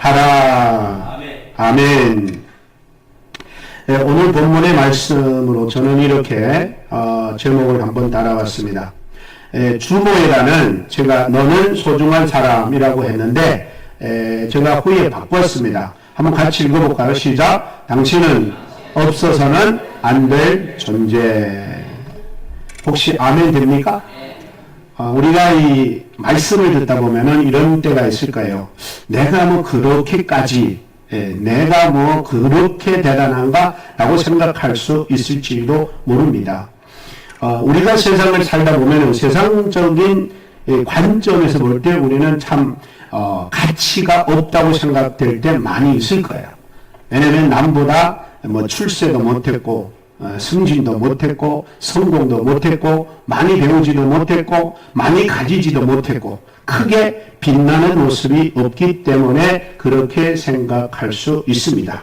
하라. 아멘. 네, 오늘 본문의 말씀으로 저는 이렇게 제목을 한번 달아봤습니다. 주모에라는 제가 너는 소중한 사람이라고 했는데 제가 후에 바꿨습니다. 한번 같이 읽어볼까요? 시작. 당신은 없어서는 안 될 존재. 혹시 아멘 됩니까? 우리가 이 말씀을 듣다 보면은 이런 때가 있을 거예요. 내가 뭐 그렇게까지, 내가 뭐 그렇게 대단한가? 라고 생각할 수 있을지도 모릅니다. 우리가 세상을 살다 보면은 세상적인 관점에서 볼 때 우리는 참, 가치가 없다고 생각될 때 많이 있을 거예요. 왜냐면 남보다 뭐 출세도 못했고, 승진도 못했고 성공도 못했고 많이 배우지도 못했고 많이 가지지도 못했고 크게 빛나는 모습이 없기 때문에 그렇게 생각할 수 있습니다.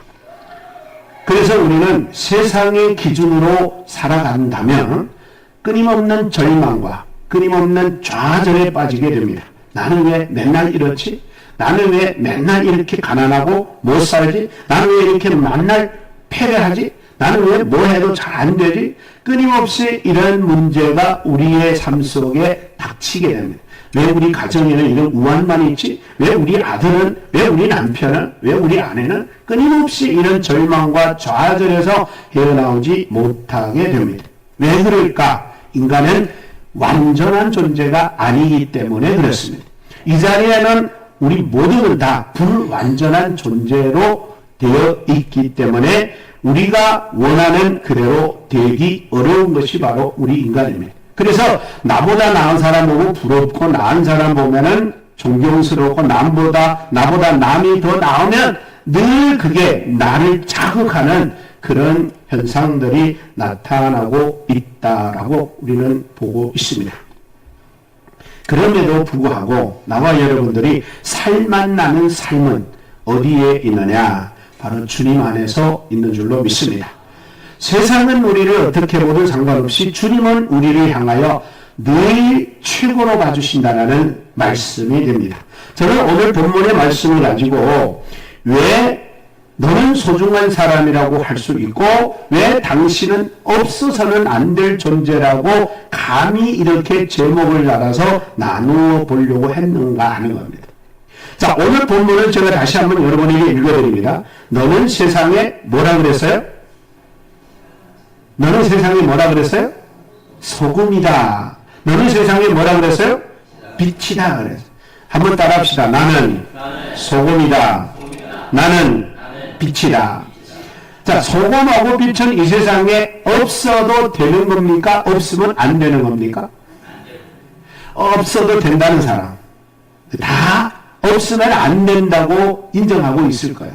그래서 우리는 세상의 기준으로 살아간다면 끊임없는 절망과 끊임없는 좌절에 빠지게 됩니다. 나는 왜 맨날 이렇지? 나는 왜 맨날 이렇게 가난하고 못 살지? 나는 왜 이렇게 맨날 패배하지? 나는 왜 뭐 해도 잘 안 되지? 끊임없이 이런 문제가 우리의 삶 속에 닥치게 됩니다. 왜 우리 가정에는 이런 우환만 있지? 왜 우리 아들은, 왜 우리 남편은, 왜 우리 아내는 끊임없이 이런 절망과 좌절에서 헤어나오지 못하게 됩니다. 왜 그럴까? 인간은 완전한 존재가 아니기 때문에 그렇습니다. 이 자리에는 우리 모두는 다 불완전한 존재로 되어 있기 때문에 우리가 원하는 그대로 되기 어려운 것이 바로 우리 인간입니다. 그래서 나보다 나은 사람 보고 부럽고 나은 사람 보면은 존경스럽고 나보다 남이 더 나으면 늘 그게 나를 자극하는 그런 현상들이 나타나고 있다라고 우리는 보고 있습니다. 그럼에도 불구하고 나와 여러분들이 살만나는 삶은 어디에 있느냐? 바로 주님 안에서 있는 줄로 믿습니다. 세상은 우리를 어떻게 보든 상관없이 주님은 우리를 향하여 늘 최고로 봐주신다는 말씀이 됩니다. 저는 오늘 본문의 말씀을 가지고 왜 너는 소중한 사람이라고 할 수 있고 왜 당신은 없어서는 안 될 존재라고 감히 이렇게 제목을 달아서 나누어 보려고 했는가 하는 겁니다. 자, 오늘 본문은 제가 다시 한번 여러분에게 읽어드립니다. 너는 세상에 뭐라 그랬어요? 너는 세상에 뭐라 그랬어요? 소금이다. 너는 세상에 뭐라 그랬어요? 빛이다 그랬어요. 한번 따라합시다. 나는 소금이다. 나는 빛이다. 자, 소금하고 빛은 이 세상에 없어도 되는 겁니까? 없으면 안 되는 겁니까? 없어도 된다는 사람. 다 없으면 안 된다고 인정하고 있을 거예요.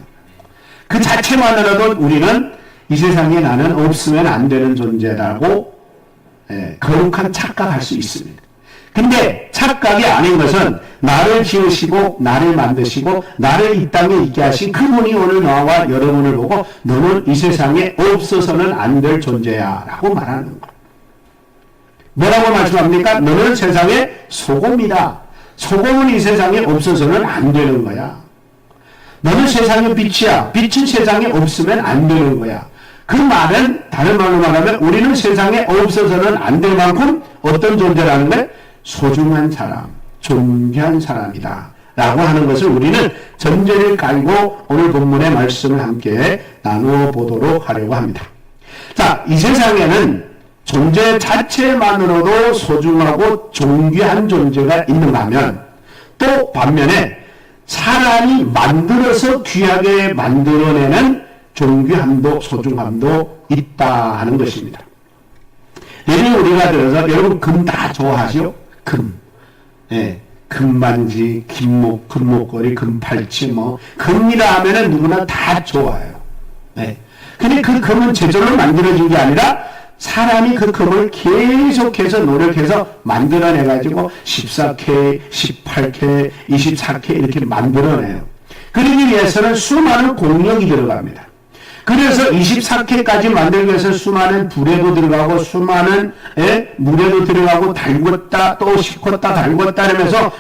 그 자체만으로도 우리는 이 세상에 나는 없으면 안 되는 존재라고 거룩한 착각할 수 있습니다. 근데 착각이 아닌 것은 나를 지으시고 나를 만드시고 나를 이 땅에 있게 하신 그분이 오늘 나와 여러분을 보고 너는 이 세상에 없어서는 안 될 존재야 라고 말하는 거예요. 뭐라고 말씀합니까? 너는 세상에 소금이다. 소금은 이 세상에 없어서는 안 되는 거야. 너는 세상의 빛이야. 빛은 세상에 없으면 안 되는 거야. 그 말은 다른 말로 말하면 우리는 세상에 없어서는 안 될 만큼 어떤 존재라는 거예요? 소중한 사람, 존귀한 사람이다 라고 하는 것을 우리는 전제를 깔고 오늘 본문의 말씀을 함께 나누어 보도록 하려고 합니다. 자, 이 세상에는 존재 자체만으로도 소중하고 존귀한 존재가 있는가 하면 또 반면에 사람이 만들어서 귀하게 만들어내는 존귀함도 소중함도 있다 하는 것입니다. 예를 우리가 들어서 여러분 금 다 좋아하시죠? 금. 예. 금반지, 금목걸이, 금팔찌 뭐 금이라 하면은 누구나 다 좋아해요. 예. 근데 그 금은 제절로 만들어진 게 아니라 사람이 그 금을 계속해서 노력해서 만들어내가지고 14K, 18K, 24K 이렇게 만들어내요. 그러기 위해서는 수많은 공력이 들어갑니다. 그래서 24K까지 만들기 위해서 수많은 불에도 들어가고 수많은 물에도 들어가고 달궜다 또 식혔다 달궜다 하면서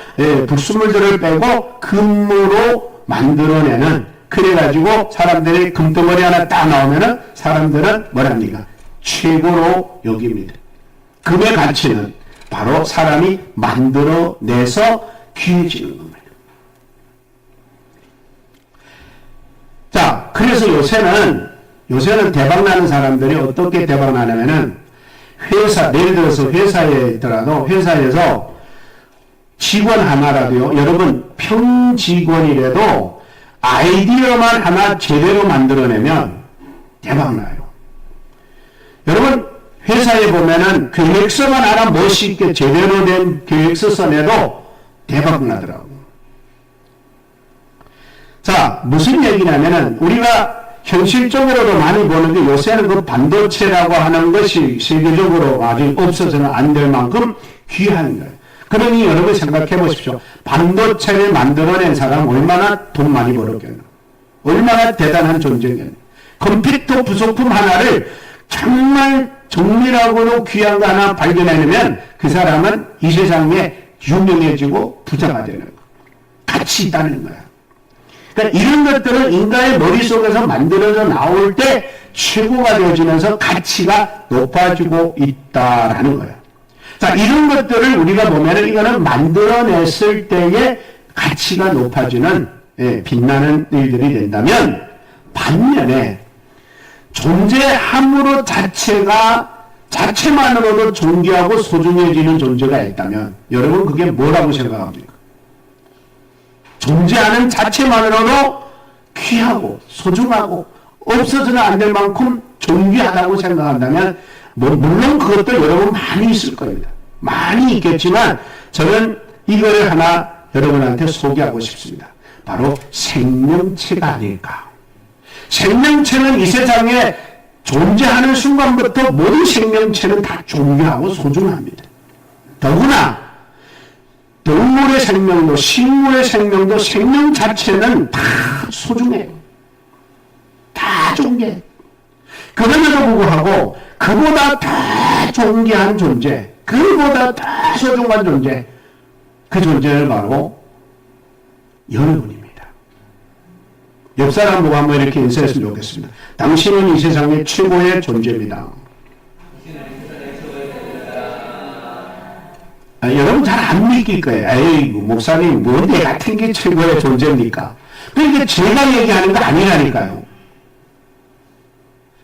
불순물들을 빼고 금으로 만들어내는, 그래가지고 사람들이 금덩어리 하나 딱 나오면은 사람들은 뭐랍니까? 최고로 여깁니다. 금의 가치는 바로 사람이 만들어내서 귀해지는 겁니다. 자, 그래서 요새는 대박나는 사람들이 어떻게 대박나냐면은 예를 들어서 회사에 있더라도 회사에서 직원 하나라도요, 여러분 평직원이라도 아이디어만 하나 제대로 만들어내면 대박나요. 여러분 회사에 보면은 계획서만 하나 멋있게 제대로 된 계획서 써내도 대박나더라고요. 자, 무슨 얘기냐면은 우리가 현실적으로도 많이 보는 게 요새는 그 반도체라고 하는 것이 세계적으로 아직 없어서는 안 될 만큼 귀한 거예요. 그러니 여러분 생각해 보십시오. 반도체를 만들어낸 사람 얼마나 돈 많이 벌었겠나. 얼마나 대단한 존재겠나. 컴퓨터 부속품 하나를 정말 정밀하고도 귀한 거 하나 발견해내면 그 사람은 이 세상에 유명해지고 부자가 되는 거예요. 가치 있다는 거야. 그러니까 이런 것들은 인간의 머릿속에서 만들어져 나올 때 최고가 되어지면서 가치가 높아지고 있다라는 거예요. 자, 이런 것들을 우리가 보면은 이거는 만들어냈을 때의 가치가 높아지는, 빛나는 일들이 된다면, 반면에 존재함으로 자체만으로도 존귀하고 소중해지는 존재가 있다면 여러분 그게 뭐라고 생각합니까? 존재하는 자체만으로도 귀하고 소중하고 없어서는 안 될 만큼 존귀하다고 생각한다면 물론 그것도 여러분 많이 있을 겁니다. 많이 있겠지만 저는 이거를 하나 여러분한테 소개하고 싶습니다. 바로 생명체가 아닐까. 생명체는 이 세상에 존재하는 순간부터 모든 생명체는 다 존귀하고 소중합니다. 더구나 동물의 생명도 식물의 생명도 생명 자체는 다 소중해요. 다 존귀해요. 그럼에도 불구하고 그보다 더 존귀한 존재, 그보다 더 소중한 존재, 그 존재를 바로 여러분입니다. 옆 사람 보고 한번 이렇게 인사했으면 좋겠습니다. 당신은 이 세상의 최고의 존재입니다. 여러분 잘 안 믿길 거예요. 에이, 목사님, 뭐 내 같은 게 최고의 존재입니까? 그러니까 제가 얘기하는 거 아니라니까요.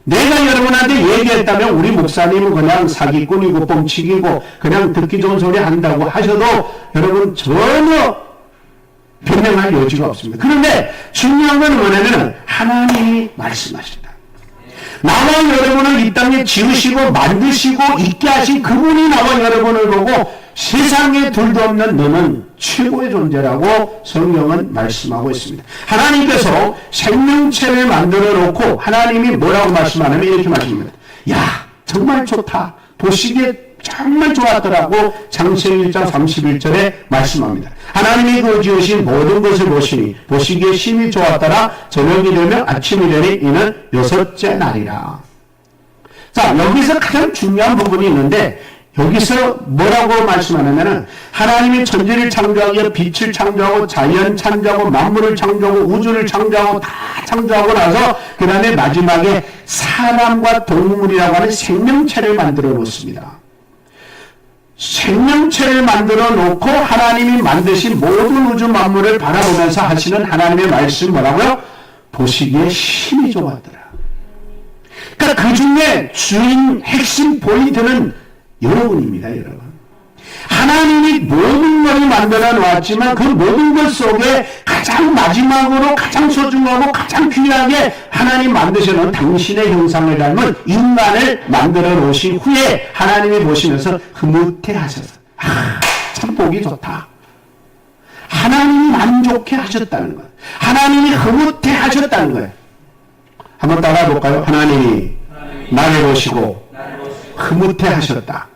내가 여러분한테 얘기했다면 우리 목사님은 그냥 사기꾼이고 뻥치기고 그냥 듣기 좋은 소리 한다고 하셔도 여러분 전혀 변명할 여지가 없습니다. 그런데 중요한 건 뭐냐면 하나님이 말씀하신다. 나와 여러분을 이 땅에 지으시고 만드시고 있게 하신 그분이 나와 여러분을 보고 세상에 둘도 없는 너는 최고의 존재라고 성경은 말씀하고 있습니다. 하나님께서 생명체를 만들어 놓고 하나님이 뭐라고 말씀하냐면 이렇게 말씀합니다. 야, 정말 좋다. 보시기에 정말 좋았더라고 창세기 1장 31절에 말씀합니다. 하나님이 그 지으신 모든 것을 보시니 보시기에 심히 좋았더라. 저녁이 되면 아침이 되니 이는 여섯째 날이라. 자, 여기서 가장 중요한 부분이 있는데 여기서 뭐라고 말씀하냐면은 하나님이 천지를 창조하고 빛을 창조하고 자연 창조하고 만물을 창조하고 우주를 창조하고 다 창조하고 나서 그 다음에 마지막에 사람과 동물이라고 하는 생명체를 만들어 놓습니다. 생명체를 만들어 놓고 하나님이 만드신 모든 우주 만물을 바라보면서 하시는 하나님의 말씀 뭐라고요? 보시기에 심히 좋았더라. 그러니까 그 중에 주인 핵심 포인트는 여러분입니다, 여러분. 하나님이 모든 것을 만들어 놓았지만 그 모든 것 속에 가장 마지막으로 가장 소중하고 가장 귀하게 하나님 만드셔놓은 당신의 형상을 닮은 인간을 만들어 놓으신 후에 하나님이 보시면서 흐뭇해 하셔서 참 보기 좋다. 하나님이 만족해 하셨다는 거예요. 하나님이 흐뭇해 하셨다는 거예요. 한번 따라해 볼까요? 하나님이 나를 보시고 흐뭇해 하셨다.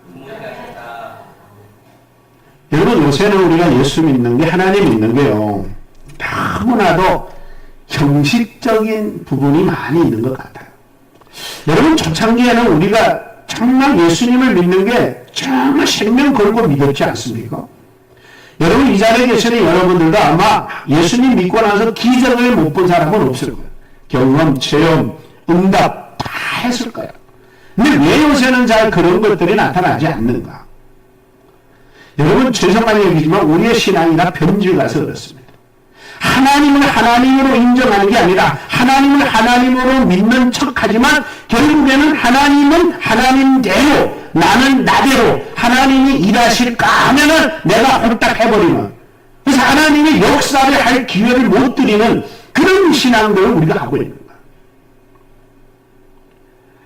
여러분 요새는 우리가 예수 믿는 게 하나님 믿는 게요 너무나도 형식적인 부분이 많이 있는 것 같아요. 여러분 초창기에는 우리가 정말 예수님을 믿는 게 정말 생명 걸고 믿었지 않습니까? 여러분 이 자리에 계시는 여러분들도 아마 예수님 믿고 나서 기적을 못 본 사람은 없을 거예요. 경험, 체험, 응답 다 했을 거예요. 근데 왜 요새는 잘 그런 것들이 나타나지 않는가? 여러분 죄송한 얘기지만 우리의 신앙이나 변질가서 그렇습니다. 하나님을 하나님으로 인정하는 게 아니라 하나님을 하나님으로 믿는 척하지만 결국에는 하나님은 하나님대로 나는 나대로 하나님이 일하실까 하면은 내가 홀딱 해버리는, 그래서 하나님의 역사를 할 기회를 못 드리는 그런 신앙들을 우리가 하고 있는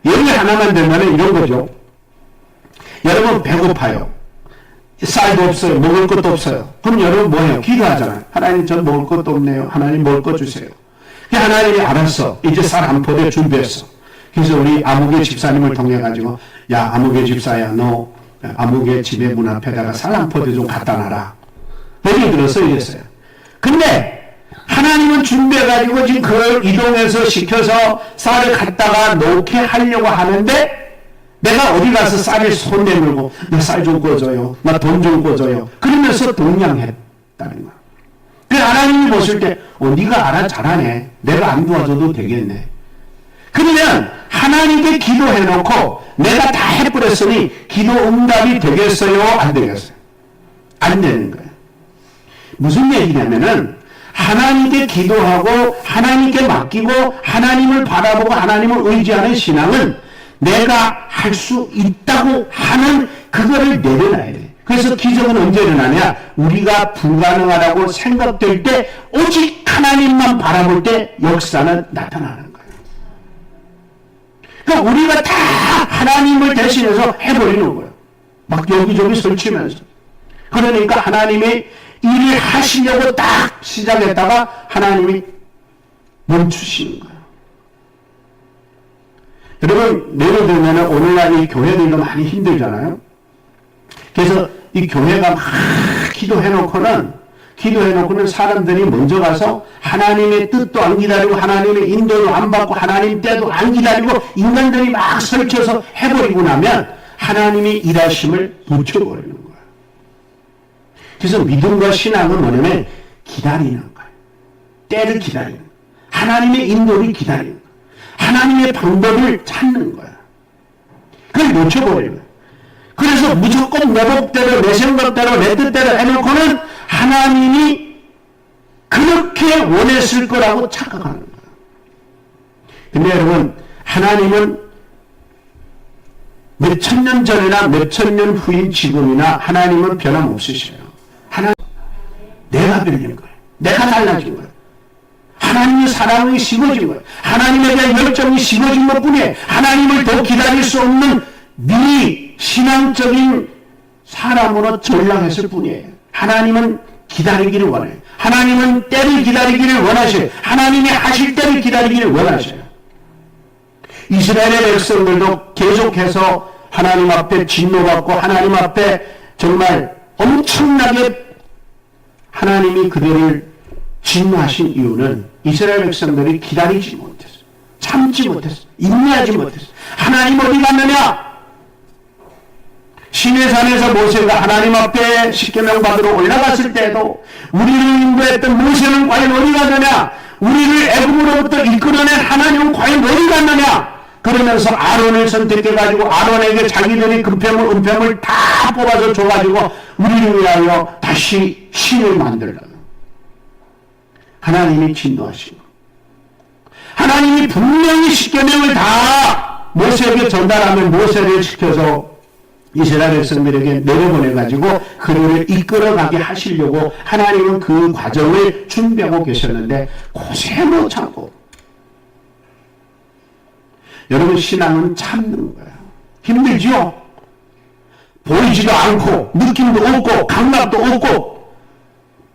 거예요. 예를 하나만 들면 이런 거죠. 여러분 배고파요. 쌀도 없어요. 먹을 것도 없어요. 그럼 여러분 뭐해요? 기도하잖아요. 하나님 전 먹을 것도 없네요. 하나님 먹을 것 주세요. 하나님이 알았어. 이제 쌀 한 포대 준비했어. 그래서 우리 아무개 집사님을 통해 가지고 야 아무개 집사야 너 아무개 집에 문 앞에다가 쌀 한 포대 좀 갖다 놔라. 예를 들어서 이랬어요. 근데 하나님은 준비해 가지고 지금 그걸 이동해서 시켜서 쌀을 갖다가 놓게 하려고 하는데 내가 어디 가서 쌀에 손 내밀고 나 쌀 좀 꿔줘요. 나 돈 좀 꿔줘요. 그러면서 동냥했다는 거야. 그래서 하나님이 보실 때 네가 알아 잘하네. 내가 안 도와줘도 되겠네. 그러면 하나님께 기도해놓고 내가 다 해버렸으니 기도 응답이 되겠어요? 안 되겠어요? 안 되는 거예요. 무슨 얘기냐면은 하나님께 기도하고 하나님께 맡기고 하나님을 바라보고 하나님을 의지하는 신앙은 내가 할 수 있다고 하는 그거를 내려놔야 돼. 그래서 기적은 언제 일어나냐? 우리가 불가능하다고 생각될 때 오직 하나님만 바라볼 때 역사는 나타나는 거예요. 그러니까 우리가 다 하나님을 대신해서 해버리는 거예요. 막 여기저기 설치면서. 그러니까 하나님의 일을 하시려고 딱 시작했다가 하나님이 멈추시는 거예요. 여러분, 예를 들면 오늘날 이 교회들도 많이 힘들잖아요. 그래서 이 교회가 막 기도해놓고는 사람들이 먼저 가서 하나님의 뜻도 안 기다리고 하나님의 인도도 안 받고 하나님 때도 안 기다리고 인간들이 막 설쳐서 해버리고 나면 하나님이 일하심을 묻혀버리는 거예요. 그래서 믿음과 신앙은 뭐냐면 기다리는 거예요. 때를 기다리는 거예요. 하나님의 인도를 기다리는 거예요. 하나님의 방법을 찾는 거야. 그걸 놓쳐버리는 거야. 그래서 무조건 내 법대로, 내 생각대로, 내 뜻대로 해놓고는 하나님이 그렇게 원했을 거라고 착각하는 거야. 근데 여러분, 하나님은 몇천 년 전이나 몇천 년 후인 지금이나 하나님은 변함없으셔요. 하나님, 내가 변한 거예요. 내가 달라진 거예요. 하나님의 사랑이 식어진 거예요. 하나님에 대한 열정이 식어진 것 뿐이에요. 하나님을 더 기다릴 수 없는 미신앙적인 사람으로 전락했을 뿐이에요. 하나님은 기다리기를 원해요. 하나님은 때를 기다리기를 원하셔요. 하나님이 하실 때를 기다리기를 원하셔요. 이스라엘의 백성들도 계속해서 하나님 앞에 진노받고 하나님 앞에 정말 엄청나게 하나님이 그들을 진노하신 이유는 이스라엘 백성들이 기다리지 못했어. 참지 못했어. 인내하지 못했어. 하나님 어디 갔느냐? 시내산에서 모세가 하나님 앞에 십계명 받으러 올라갔을 때도 우리를 인도했던 모세는 과연 어디 갔느냐? 우리를 애굽으로부터 이끌어낸 하나님은 과연 어디 갔느냐? 그러면서 아론을 선택해가지고 아론에게 자기들이 금패물, 은패물 다 뽑아서 줘가지고 우리를 위하여 다시 신을 만들라. 하나님이 진노하시고 하나님이 분명히 십계명을 다 모세에게 전달하면 모세를 시켜서 이스라엘 백성들에게 내려보내가지고 그들을 이끌어가게 하시려고 하나님은 그 과정을 준비하고 계셨는데 고생도 참고. 여러분, 신앙은 참는 거예요. 힘들지요? 보이지도 않고 느낌도 없고 감각도 없고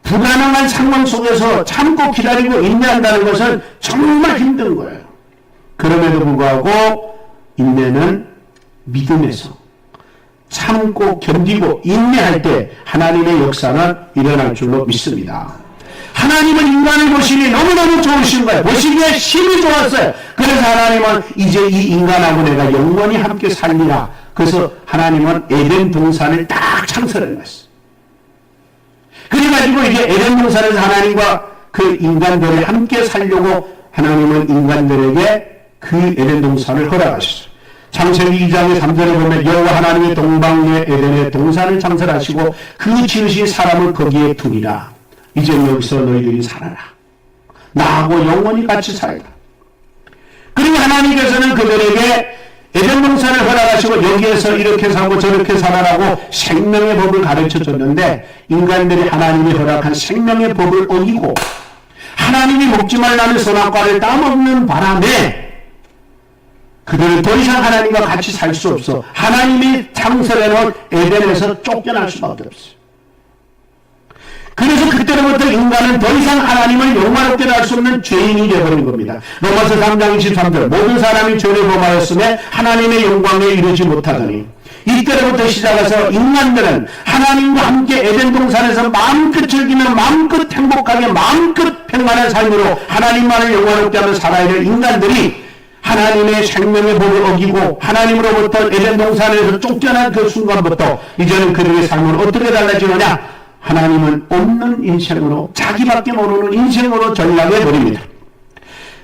불가능한 상황 속에서 참고 기다리고 인내한다는 것은 정말 힘든 거예요. 그럼에도 불구하고 인내는 믿음에서 참고 견디고 인내할 때 하나님의 역사는 일어날 줄로 믿습니다. 하나님은 인간을 보시니 너무너무 좋으신 거예요. 보시기에 심히 좋았어요. 그래서 하나님은 이제 이 인간하고 내가 영원히 함께 살리라. 그래서 하나님은 에덴 동산을 딱 창설해 놨어요. 그래가지고 이제 에덴 동산에서 하나님과 그 인간들이 함께 살려고 하나님은 인간들에게 그 에덴 동산을 허락하셨어요. 창세기 2장의 3절에 보면 여호와 하나님의 동방의 에덴에 동산을 창설하시고 그 지으신 사람을 거기에 두니라. 이제 여기서 너희들이 살아라. 나하고 영원히 같이 살라. 그리고 하나님께서는 그들에게 에덴 동산을 허락하시고 여기에서 이렇게 살고 저렇게 살아라고 생명의 법을 가르쳐 줬는데 인간들이 하나님이 허락한 생명의 법을 어기고 하나님이 먹지 말라는 선악과를 따먹는 바람에 그들은 더 이상 하나님과 같이 살 수 없어. 하나님이 창설해놓은 에덴에서 쫓겨날 수밖에 없어요. 그래서 그때로부터 인간은 더 이상 하나님을 영화롭게 할 수 없는 죄인이 되어버린 겁니다. 로마서 3장 23절 모든 사람이 죄를 범하였음에 하나님의 영광에 이르지 못하더니 이때로부터 시작해서 인간들은 하나님과 함께 에덴 동산에서 마음껏 즐기며 마음껏 행복하게 마음껏 평안한 삶으로 하나님만을 영화롭게 하며 살아야 될 인간들이 하나님의 생명의 법을 어기고 하나님으로부터 에덴 동산에서 쫓겨난 그 순간부터 이제는 그들의 삶은 어떻게 달라지느냐? 하나님은 없는 인생으로 자기밖에 모르는 인생으로 전락해버립니다.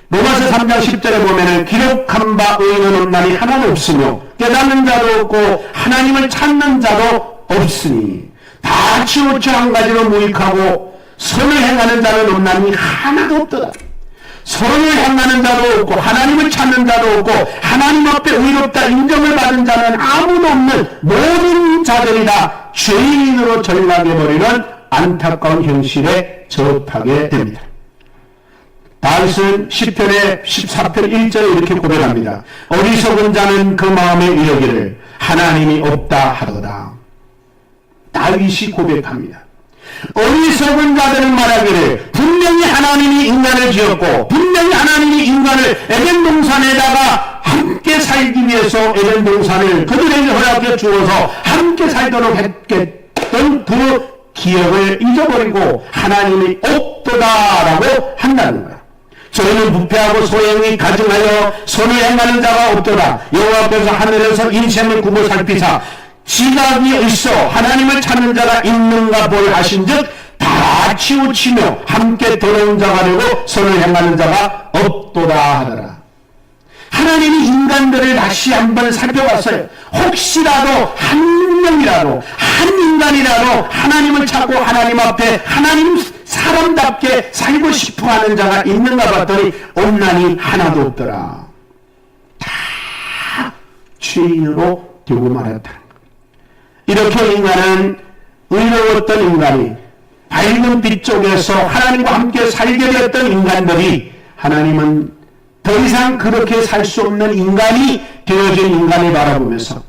로마서 3장 10절에 보면은 기록한 바 의인은 없나니 하나도 없으며 깨닫는 자도 없고 하나님을 찾는 자도 없으니 다 치우쳐 한 가지로 무익하고 선을 행하는 자는 없나니 하나도 없더라. 선을 행하는 자도 없고 하나님을 찾는 자도 없고 하나님 앞에 의롭다 인정을 받은 자는 아무도 없는 모든 자들이 다 죄인으로 전락해버리는 안타까운 현실에 접하게 됩니다. 다윗은 시편의 14편 1절에 이렇게 고백합니다. 어리석은 자는 그 마음에 이르기를 하나님이 없다 하도다. 다윗이 고백합니다. 어리석은 자들은 말하기를 분명히 하나님이 인간을 지었고 분명히 하나님이 인간을 에덴 동산에다가 함께 살기 위해서 에덴 동산을 그들에게 허락해 주어서 함께 살도록 했던 그 기억을 잊어버리고 하나님이 없도다라고 한다는 거예요. 저희는 부패하고 소행이 가증하여 선을 행하는 자가 없도다. 여호와께서 하늘에서 인생을 구고 살피사 지각이 있어 하나님을 찾는 자가 있는가 볼 하신즉 다 치우치며 함께 더러운 자가 되고 선을 행하는 자가 없도다 하더라. 하나님이 인간들을 다시 한번 살펴봤어요. 혹시라도 한 명이라도 한 인간이라도 하나님을 찾고 하나님 앞에 하나님 사람답게 살고 싶어하는 자가 있는가 봤더니 없나니 하나도 없더라. 다 죄인으로 되고 말았다. 이렇게 인간은 의로웠던 인간이 밝은 빛 속에서 하나님과 함께 살게 되었던 인간들이 하나님은 더 이상 그렇게 살 수 없는 인간이 되어진 인간을 바라보면서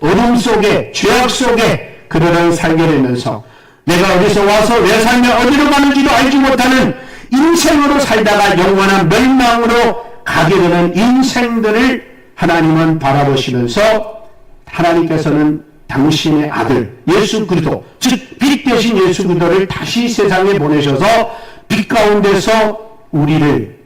어둠 속에 죄악 속에 그들은 살게 되면서 내가 어디서 와서 왜 살며 어디로 가는지도 알지 못하는 인생으로 살다가 영원한 멸망으로 가게 되는 인생들을 하나님은 바라보시면서 하나님께서는 당신의 아들 예수 그리스도 즉 빛 되신 예수 그리스도를 다시 세상에 보내셔서 빛 가운데서 우리를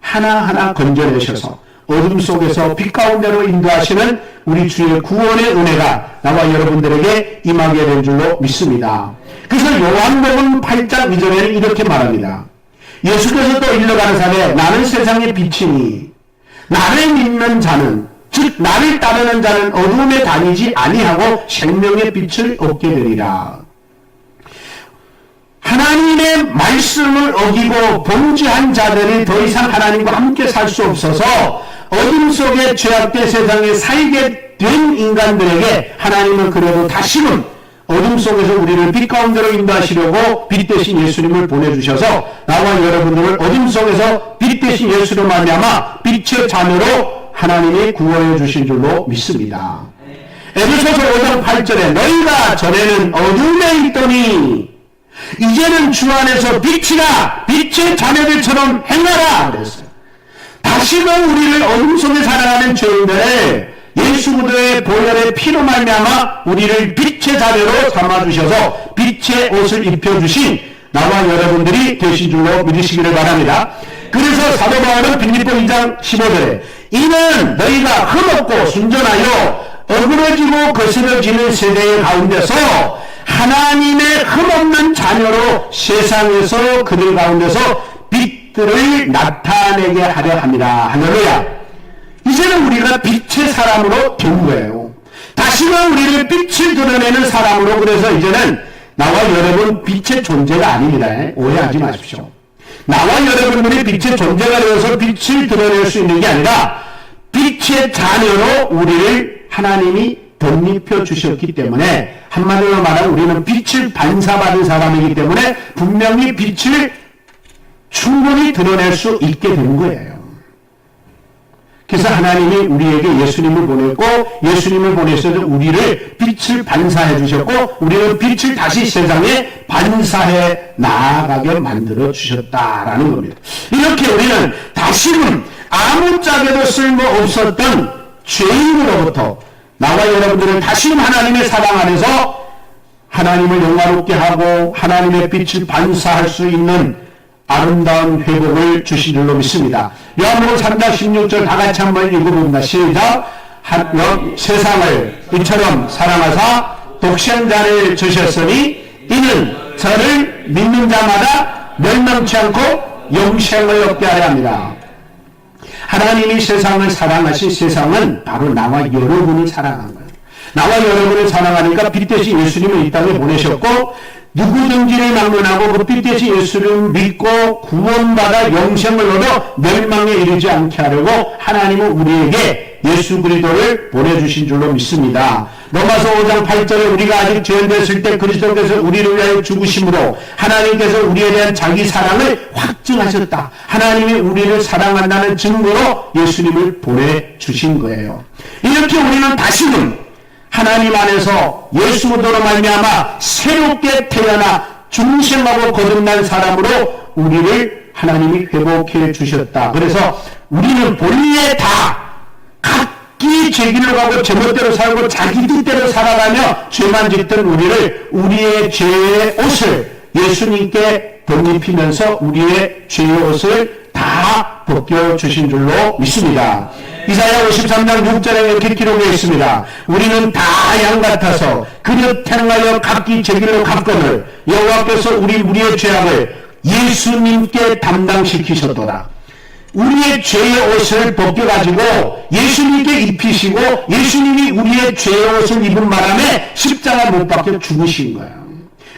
하나하나 건져내셔서 어둠 속에서 빛 가운데로 인도하시는 우리 주의 구원의 은혜가 나와 여러분들에게 임하게 될 줄로 믿습니다. 그래서 요한복음 8장 2절에는 이렇게 말합니다. 예수께서 또 일러 가라사대 나는 세상의 빛이니 나를 믿는 자는 즉 나를 따르는 자는 어둠에 다니지 아니하고 생명의 빛을 얻게 되리라. 하나님의 말씀을 어기고 범죄한 자들이 더 이상 하나님과 함께 살 수 없어서 어둠 속에 죄악된 세상에 살게 된 인간들에게 하나님은 그래도 다시금 어둠 속에서 우리를 빛 가운데로 인도하시려고 빛 되신 예수님을 보내주셔서 나와 여러분들을 어둠 속에서 빛 되신 예수로 말미암아 빛의 자녀로 하나님이 구원해 주신 줄로 믿습니다. 에베소서 5장 8절에 너희가 전에는 어둠에 있더니 이제는 주 안에서 빛이라 빛의 자녀들처럼 행하라 그랬어요. 다시금 우리를 어둠 속에 살아가는 죄인들을 예수 그리스도의 보혈의 피로 말미암아 우리를 빛의 자녀로 삼아주셔서 빛의 옷을 입혀주신 나와 여러분들이 되신 줄로 믿으시기를 바랍니다. 그래서 사도 바울은 빌립보 2장 15절에 이는 너희가 흠없고 순전하여 어그러지고 거스러지는 세대의 가운데서 하나님의 흠없는 자녀로 세상에서 그들 가운데서 빛들을 나타내게 하려 합니다. 할렐루야. 이제는 우리가 빛의 사람으로 된 거예요. 다시는 우리를 빛을 드러내는 사람으로. 그래서 이제는 나와 여러분 빛의 존재가 아닙니다. 오해하지 마십시오. 나와 여러분들이 빛의 존재가 되어서 빛을 드러낼 수 있는 게 아니라 빛의 자녀로 우리를 하나님이 덧입혀 주셨기 때문에, 한마디로 말하면 우리는 빛을 반사받은 사람이기 때문에 분명히 빛을 충분히 드러낼 수 있게 된 거예요. 그래서 하나님이 우리에게 예수님을 보냈고, 예수님을 보내셔서 우리를 빛을 반사해 주셨고, 우리는 빛을 다시 세상에 반사해 나아가게 만들어 주셨다라는 겁니다. 이렇게 우리는 다시는 아무짝에도 쓸모없었던 죄인으로부터 나와 여러분들은 다시는 하나님의 사랑 안에서 하나님을 영화롭게 하고 하나님의 빛을 반사할 수 있는 아름다운 회복을 주신 줄로 믿습니다. 요한복음 3장 16절 다 같이 한번 읽어봅니다. 시작. 세상을 이처럼 사랑하사 독생자를 주셨으니 이는 저를 믿는 자마다 멸망치 않고 영생을 얻게 하려 합니다. 하나님이 세상을 사랑하신, 세상은 바로 나와 여러분이 사랑한 거예요. 나와 여러분을 사랑하니까 빛 대신 예수님을 이 땅에 보내셨고, 누구든지를 막론하고 그 빛 대신 예수를 믿고 구원받아 영생을 얻어 멸망에 이르지 않게 하려고 하나님은 우리에게 예수 그리스도를 보내주신 줄로 믿습니다. 로마서 5장 8절에 우리가 아직 죄인되었을 때 그리스도께서 우리를 위하여 죽으심으로 하나님께서 우리에 대한 자기 사랑을 확증하셨다. 하나님이 우리를 사랑한다는 증거로 예수님을 보내주신 거예요. 이렇게 우리는 다시는 하나님 안에서 예수 그리스도로 말미암아 새롭게 태어나 중생하고 거듭난 사람으로 우리를 하나님이 회복해 주셨다. 그래서 우리는 본래 다 각기 제 길을 가고 제멋대로 살고 자기 뜻대로 살아가며 죄만 짓던 우리를, 우리의 죄의 옷을 예수님께 덧입히면서 우리의 죄의 옷을 다 벗겨주신 줄로 믿습니다. 이사야 53장 6절에 이렇게 기록되어 있습니다. 우리는 다 양 같아서 그릇 행하여 각기 제 길로 갔거늘 여호와께서 우리의 죄악을 예수님께 담당시키셨도다. 우리의 죄의 옷을 벗겨가지고 예수님께 입히시고, 예수님이 우리의 죄의 옷을 입은 바람에 십자가 못 박혀 죽으신 거예요.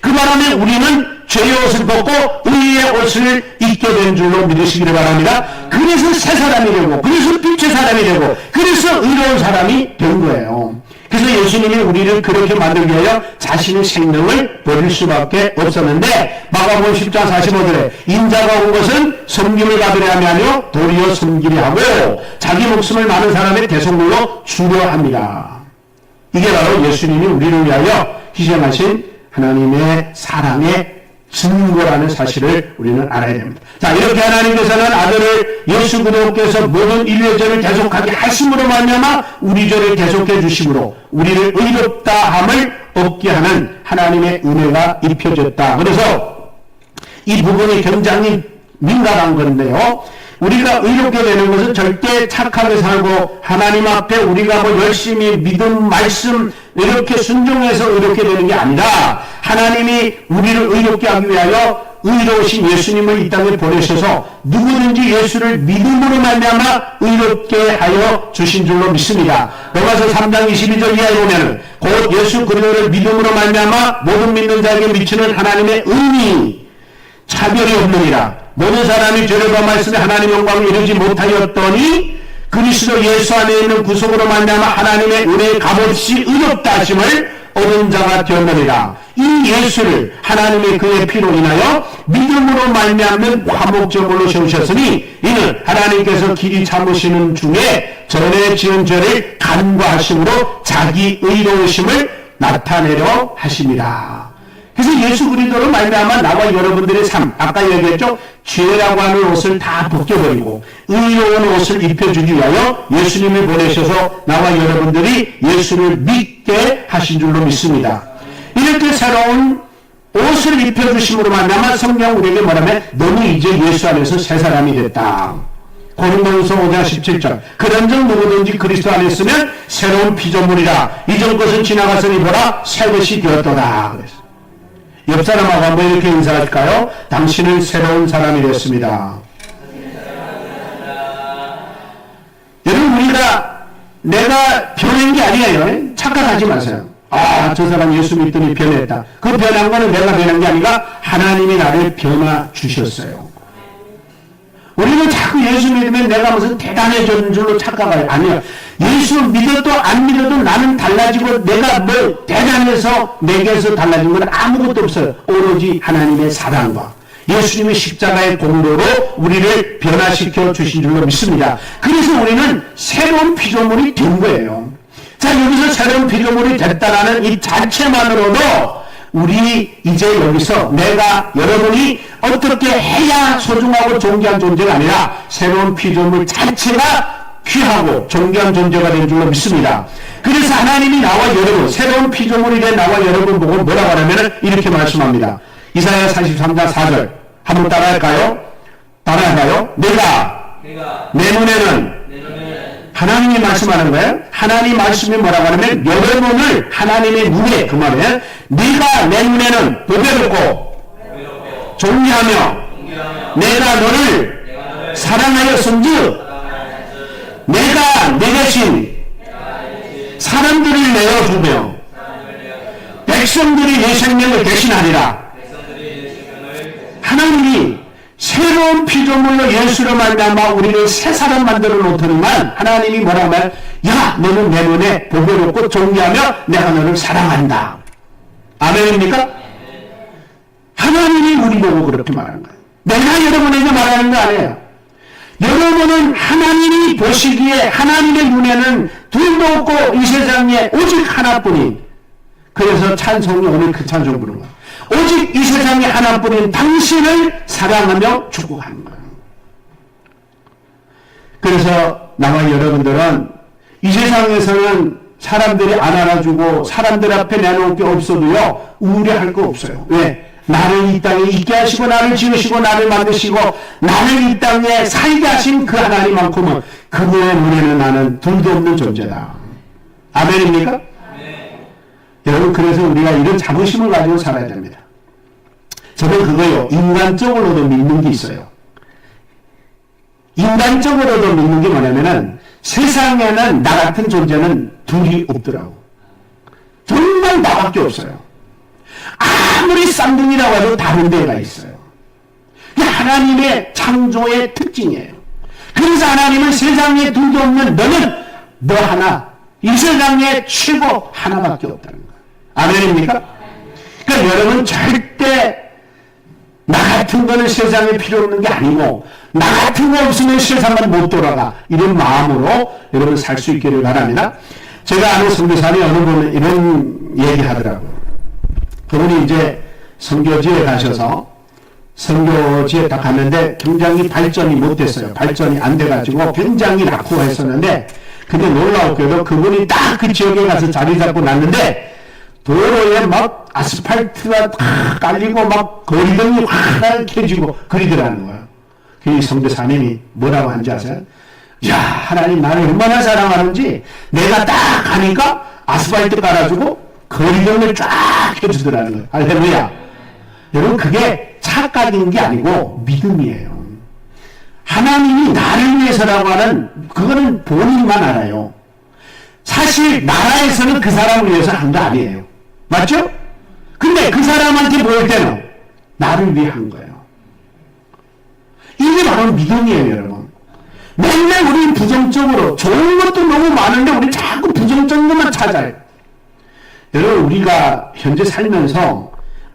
그 바람에 우리는 죄의 옷을 벗고 의의 옷을 입게 된 줄로 믿으시기를 바랍니다. 그래서 새 사람이 되고, 그래서 빛의 사람이 되고, 그래서 의로운 사람이 된 거예요. 그래서 예수님이 우리를 그렇게 만들기 위하여 자신의 생명을 버릴 수밖에 없었는데, 마가복음 10장 45절에 인자가 온 것은 섬김을 받으려 함이 아니요 도리어 섬기려 하고 자기 목숨을 많은 사람의 대속물로 주려 합니다. 이게 바로 예수님이 우리를 위하여 희생하신 하나님의 사랑의 증거라는 사실을 우리는 알아야 됩니다. 자, 이렇게 하나님께서는 아들을 예수 그리스도께서 모든 인류의 죄를 대속하게 하심으로 말미암아 우리 죄를 대속해 주심으로 우리를 의롭다 함을 얻게 하는 하나님의 은혜가 입혀졌다. 그래서 이 부분이 굉장히 민감한 건데요. 우리가 의롭게 되는 것은 절대 착하게 살고 하나님 앞에 우리가 뭐 열심히 믿음, 말씀 이렇게 순종해서 의롭게 되는 게 아니라, 하나님이 우리를 의롭게 하기 위하여 의로우신 예수님을 이 땅에 보내셔서 누구든지 예수를 믿음으로 말미암아 의롭게 하여 주신 줄로 믿습니다. 로마서 3장 22절 이하에 보면 곧 예수 그리스도를 믿음으로 말미암아 모든 믿는 자에게 미치는 하나님의 은이 차별이 없느니라. 모든 사람이 죄를 범하였으며 하나님 영광을 이루지 못하였더니 그리스도 예수 안에 있는 구속으로 말미암아 하나님의 은혜의 값없이 의롭다 하심을 얻은 자가 되었느니라. 이 예수를 하나님의 그의 피로 인하여 믿음으로 말미암는 화목제물로 세우셨으니 이는 하나님께서 길이 참으시는 중에 전에 지은 죄를 간과하심으로 자기 의로우심을 나타내려 하심이라. 그래서 예수 그리스도로 말미암아 나와 여러분들의 삶, 아까 얘기했죠? 죄라고 하는 옷을 다 벗겨버리고 의로운 옷을 입혀주기 위하여 예수님을 보내셔서 나와 여러분들이 예수를 믿게 하신 줄로 믿습니다. 이렇게 새로운 옷을 입혀주심으로 말미암아 성경 우리에게 뭐라면 너는 이제 예수 안에서 새 사람이 됐다. 고린도후서 5장 17절. 그런즉 누구든지 그리스도 안에 있으면 새로운 피조물이라. 이전 것은 지나갔으니 보라 새 것이 되었도다. 그래서 옆 사람하고 한번 이렇게 인사할까요? 당신은 새로운 사람이 됐습니다. 여러분, 우리가 내가 변한 게 아니에요. 착각하지 마세요. 아, 저 사람 예수 믿더니 변했다. 그 변한 거는 내가 변한 게 아니라 하나님이 나를 변화 주셨어요. 우리는 자꾸 예수 믿으면 내가 무슨 대단해졌는 줄로 착각해요. 아니요. 예수 믿어도 안 믿어도 나는 달라지고 내가 뭐 대단해서 내게서 달라진 건 아무것도 없어요. 오로지 하나님의 사랑과 예수님의 십자가의 공로로 우리를 변화시켜 주신 줄로 믿습니다. 그래서 우리는 새로운 피조물이 된 거예요. 자, 여기서 새로운 피조물이 됐다라는 이 자체만으로도 우리 이제 여기서 내가 여러분이 어떻게 해야 소중하고 존귀한 존재가 아니라 새로운 피조물 자체가 귀하고 존귀한 존재가 된 줄로 믿습니다. 그래서 하나님이 나와 여러분, 새로운 피조물이 된 나와 여러분 보고 뭐라고 하냐면 이렇게 말씀합니다. 이사야 43장 4절 한번 따라할까요? 따라할까요? 내가 내 눈에는 하나님이 말씀하는 거예요. 하나님 말씀이 뭐라고 하냐면 여러분을 하나님의 눈에, 그 말에 네가 내 눈에는 보배롭고 존귀하며 내가 너를 사랑하였은즉 내가 내 대신 사람들을 내어주며 백성들이 내 생명을 대신하리라. 하나님이 새로운 피조물로 예수로 말미암아 우리를 새 사람 만들어 놓더니만 하나님이 뭐라고 하면 야, 너는 내 눈에 보배롭고 존귀하며 내가 너를 사랑한다. 아멘입니까? 하나님이 우리 보고 그렇게 말하는 거예요. 내가 여러분에게 말하는 거 아니에요. 여러분은 하나님이 보시기에 하나님의 눈에는 둘도 없고 이 세상에 오직 하나뿐인, 그래서 찬송이 오늘 그 찬송 부르는 거예요. 오직 이 세상에 하나뿐인 당신을 사랑하며 축복하는 거예요. 그래서 나와 여러분들은 이 세상에서는 사람들이 안 알아주고 사람들 앞에 내놓을 게 없어도요 우려할 거 없어요. 왜? 나를 이 땅에 있게 하시고 나를 지으시고 나를 만드시고 나를 이 땅에 살게 하신 그 하나님만큼은 그분의 눈에는 나는 둘도 없는 존재다. 아멘입니까? 여러분, 그래서 우리가 이런 자부심을 가지고 살아야 됩니다. 저는 그거요, 인간적으로도 믿는 게 있어요. 인간적으로도 믿는 게 뭐냐면은 세상에는 나 같은 존재는 둘이 없더라고. 정말 나밖에 없어요. 아무리 쌍둥이라고 해도 다른 데가 있어요. 그게 하나님의 창조의 특징이에요. 그래서 하나님은 세상에 둘도 없는 너는 너 하나, 이 세상에 최고 하나밖에 없다는 거예요. 아멘입니까? 그러니까 여러분 절대 나 같은 거는 세상에 필요 없는 게 아니고 나 같은 거 없으면 세상은 못 돌아가, 이런 마음으로 여러분 살 수 있기를 바랍니다. 제가 아는 선교사님이 어느 분은 이런 얘기 하더라고요. 그분이 이제 선교지에 가셔서 선교지에 딱 갔는데 굉장히 발전이 못 됐어요. 발전이 안 돼가지고 굉장히 낙후했었는데, 근데 놀라웠게도 그분이 딱 그 지역에 가서 자리 잡고 났는데 도로에 막 아스팔트가 다 깔리고 막 거리등이 확 켜지고 그리더라는 거예요. 그 선교사님이 뭐라고 한지 아세요? 야, 하나님 나를 얼마나 사랑하는지 내가 딱 가니까 아스팔트 깔아주고 거리등을 쫙 켜주더라는 거예요. 할렐루야. 여러분, 그게 착각인 게 아니고 믿음이에요. 하나님이 나를 위해서라고 하는 그거는 본인만 알아요. 사실 나라에서는 그 사람을 위해서 한 거 아니에요. 맞죠? 근데 그 사람한테 보일 때는 나를 위해 한 거예요. 이게 바로 믿음이에요, 여러분. 맨날 우리는 부정적으로, 좋은 것도 너무 많은데 우리 자꾸 부정적인 것만 찾아요. 여러분, 우리가 현재 살면서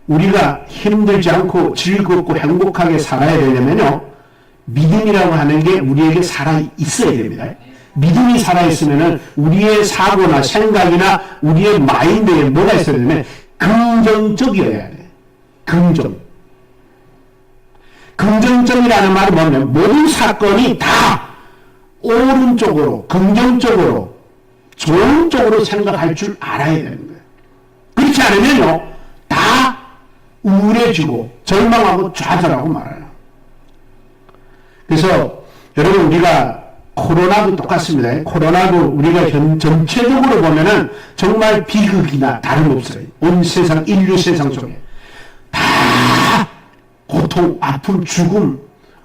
우리가 힘들지 않고 즐겁고 행복하게 살아야 되려면요, 믿음이라고 하는 게 우리에게 살아 있어야 됩니다. 믿음이 살아있으면 우리의 사고나 생각이나 우리의 마인드에 뭐가 있어야 되냐면 긍정적이어야 돼. 긍정적이라는 말은 뭐냐면 모든 사건이 다 오른쪽으로, 긍정적으로, 좋은 쪽으로 생각할 줄 알아야 되는 거예요. 그렇지 않으면요 다 우울해지고 절망하고 좌절하고 말아요. 그래서 여러분, 우리가 코로나도 똑같습니다. 코로나도 우리가 전체적으로 보면은 정말 비극이나 다름없어요. 온 세상, 인류 세상 속에. 다 고통, 아픔, 죽음,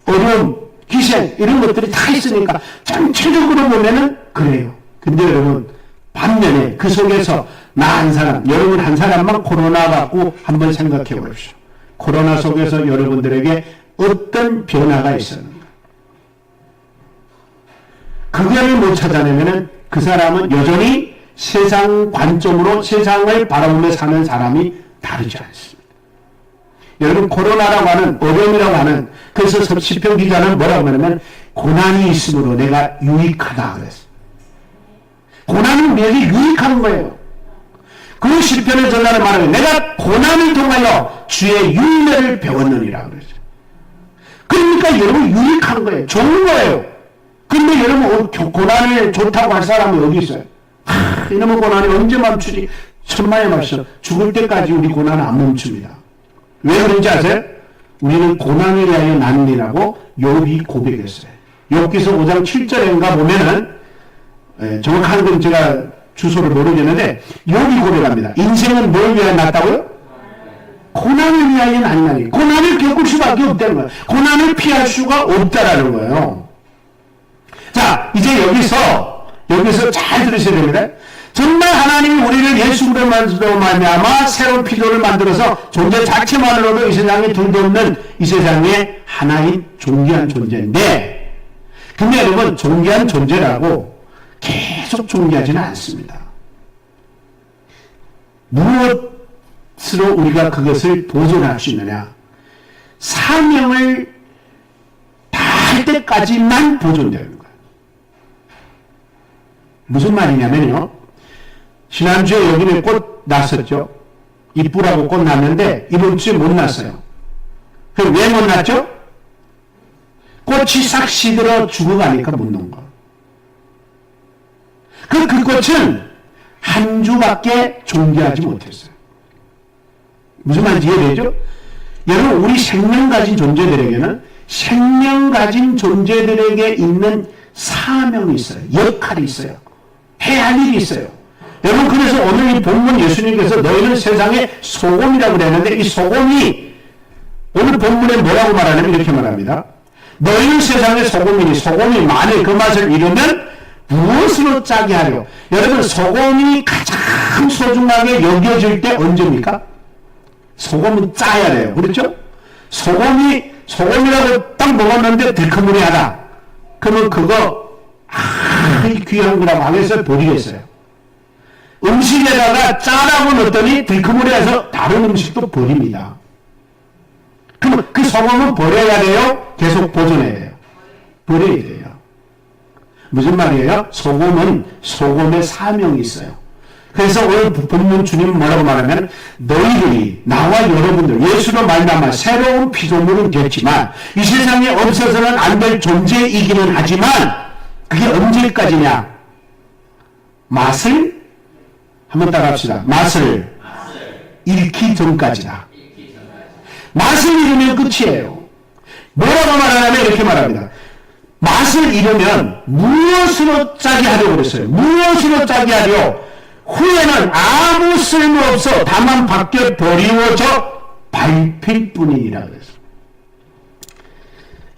어려움, 희생, 이런 것들이 다 있으니까 전체적으로 보면은 그래요. 근데 여러분, 반면에 그 속에서 나 한 사람, 여러분 한 사람만 코로나 갖고 한번 생각해 보십시오. 코로나 속에서 여러분들에게 어떤 변화가 있었는가? 그거를 못 찾아내면은 그 사람은 여전히 세상 관점으로 세상을 바라보며 사는 사람이 다르지 않습니다. 여러분, 코로나라고 하는, 어려움이라고 하는, 그래서 시편 기자는 뭐라고 하냐면, 고난이 있으므로 내가 유익하다 그랬어요. 고난은 우리에게 유익한 거예요. 그 시편을 전하는 말은 내가 고난을 통하여 주의 윤례를 배웠느니라 그러죠. 그러니까 여러분 유익한 거예요. 좋은 거예요. 근데 여러분 고난을 좋다고 할 사람이 어디 있어요? 이놈의 고난이 언제 멈추지? 천만의 말씀. 죽을 때까지 우리 고난은 안 멈춥니다. 왜 그런지 아세요? 우리는 고난을 위하여 난리라고 욥이 고백했어요. 욥기서 5장 7절인가 보면은 정확한 건 제가 주소를 모르겠는데 욥이 고백합니다. 인생은 뭘 위하여 났다고요? 고난을 위하여 났나니. 고난을 겪을 수밖에 없다는 거예요. 고난을 피할 수가 없다라는 거예요. 자, 이제 여기서 잘 들으셔야 됩니다. 정말 하나님이 우리를 예수 그리스도로 말미암아 새로운 피조를 만들어서 존재 자체만으로도 이 세상에 둘도 없는 이 세상에 하나인 존귀한 존재인데, 근데 여러분 존귀한 존재라고 계속 존귀하지는 않습니다. 무엇으로 우리가 그것을 보존할 수 있느냐? 사명을 다할 때까지만 보존되는 거예요. 무슨 말이냐면요, 지난주에 여기는 꽃 났었죠. 이쁘라고 꽃 났는데 이번 주에 못 났어요. 그럼 왜 못 났죠? 꽃이 싹 시들어 죽어가니까 못 놓은 거. 그 꽃은 한 주밖에 존재하지 못했어요. 무슨 말인지 이해되죠? 여러분, 우리 생명 가진 존재들에게는 생명 가진 존재들에게 있는 사명이 있어요. 역할이 있어요. 해야 할 일이 있어요. 여러분, 그래서 오늘 이 본문 예수님께서 너희는 세상의 소금이라고 그랬는데, 이 소금이 오늘 본문에 뭐라고 말하냐면 이렇게 말합니다. 너희는 세상의 소금이니 소금이 만일 그 맛을 잃으면 무엇으로 짜게 하려? 여러분, 소금이 가장 소중하게 여겨질 때 언제입니까? 소금은 짜야 돼요. 그렇죠? 소금이라고 딱 먹었는데 들크무리하다. 그러면 그거 귀한 거라고 하면서 버리겠어요. 음식에다가 짜라고 넣었더니 들크무리해서 다른 음식도 버립니다. 그럼 그 소금은 버려야 돼요? 계속 보존해야 돼요? 버려야 돼요. 무슨 말이에요? 소금은 소금의 사명이 있어요. 그래서 오늘 본문 주님은 뭐라고 말하면 너희들이 나와 여러분들 예수로 말미암아 새로운 피조물은 됐지만 이 세상에 없어서는 안 될 존재이기는 하지만 그게 언제까지냐? 맛을 한번 따라합시다. 맛을 잃기 전까지다. 맛을 잃으면 끝이에요. 뭐라고 말하냐면 이렇게 말합니다. 맛을 잃으면 무엇으로 짜게 하려고 그랬어요? 무엇으로 짜게 하려? 후에는 아무 쓸모없어 다만 밖에 버리워져 밟힐 뿐이니라 그랬어요.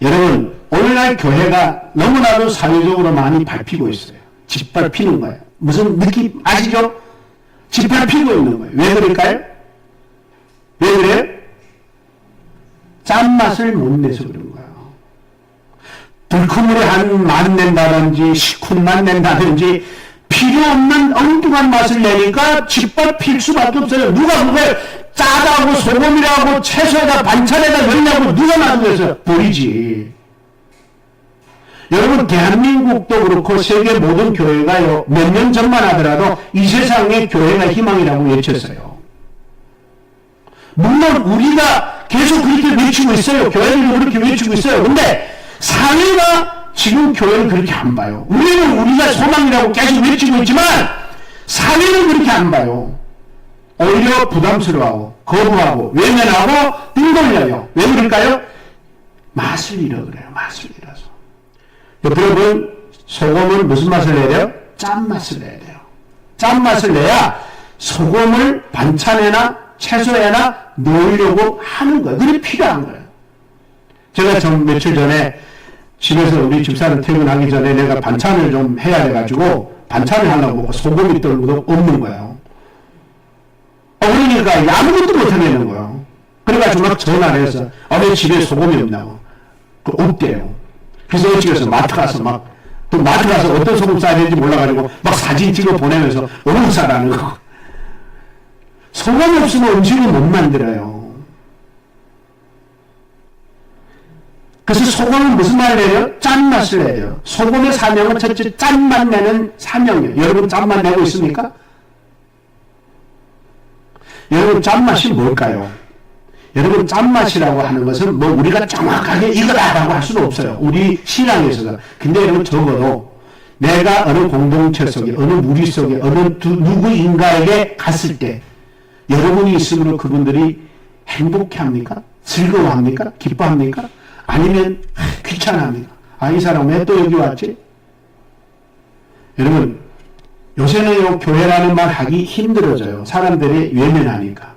여러분, 오늘날 교회가 너무나도 사회적으로 많이 밟히고 있어요. 짓밟히는 거예요. 무슨 느낌 아시죠? 짓밟히고 있는 거예요. 왜 그럴까요? 왜 그래요? 짠맛을 못 내서 그런 거예요. 들크무리한 맛 낸다든지 시큰맛 낸다든지 필요 없는 엉뚱한 맛을 내니까 짓밟힐 수밖에 없어요. 누가 그걸 짜다고 소금이라고 채소에다 반찬에다 넣냐고 누가 만들어서 버리지. 여러분, 대한민국도 그렇고 세계 모든 교회가요, 몇 년 전만 하더라도 이 세상에 교회가 희망이라고 외쳤어요. 물론 우리가 계속 그렇게 외치고 있어요. 교회들도 그렇게 외치고 있어요. 근데 사회가 지금 교회를 그렇게 안 봐요. 우리가 소망이라고 계속 외치고 있지만 사회는 그렇게 안 봐요. 오히려 부담스러워하고 거부하고 외면하고 등 돌려요. 왜 그럴까요? 맛을 잃어 그래요. 맛을 잃어서. 여러분, 소금은 무슨 맛을 내야 돼요? 짠맛을 내야 돼요. 짠맛을 내야 소금을 반찬에나 채소에나 넣으려고 하는 거예요. 그게 필요한 거예요. 제가 좀 며칠 전에 집에서 우리 집사람 퇴근하기 전에 내가 반찬을 좀 해야 돼가지고 반찬을 하려고 소금이 또 없는 거예요. 그러니까 아무것도 못하겠는 거예요. 그래가지고 막 전화를 해서 내 집에 소금이 없나고. 없대요. 그래서 집에서 마트 가서 또 마트 가서 어떤 소금 써야 되는지 몰라가지고 막 사진 찍어 보내면서 어묵 사라는 거. 소금이 없으면 음식을 못 만들어요. 그래서 소금은 무슨 말을 내요? 짠맛을 내요. 소금의 사명은 첫째 짠맛 내는 사명이에요. 여러분 짠맛 내고 있습니까? 여러분 짠맛이 뭘까요? 여러분 짠맛이라고 하는 것은 뭐 우리가 정확하게 이거다라고 할 수는 없어요. 우리 신앙에 있어서. 근데 여러분 적어도 내가 어느 공동체 속에 어느 무리 속에 어느 누구인가에게 갔을 때 여러분이 있으므로 그분들이 행복해합니까? 즐거워합니까? 기뻐합니까? 아니면 귀찮아합니까? 이 사람 왜 또 여기 왔지? 여러분 요새는 교회라는 말 하기 힘들어져요. 사람들이 외면하니까.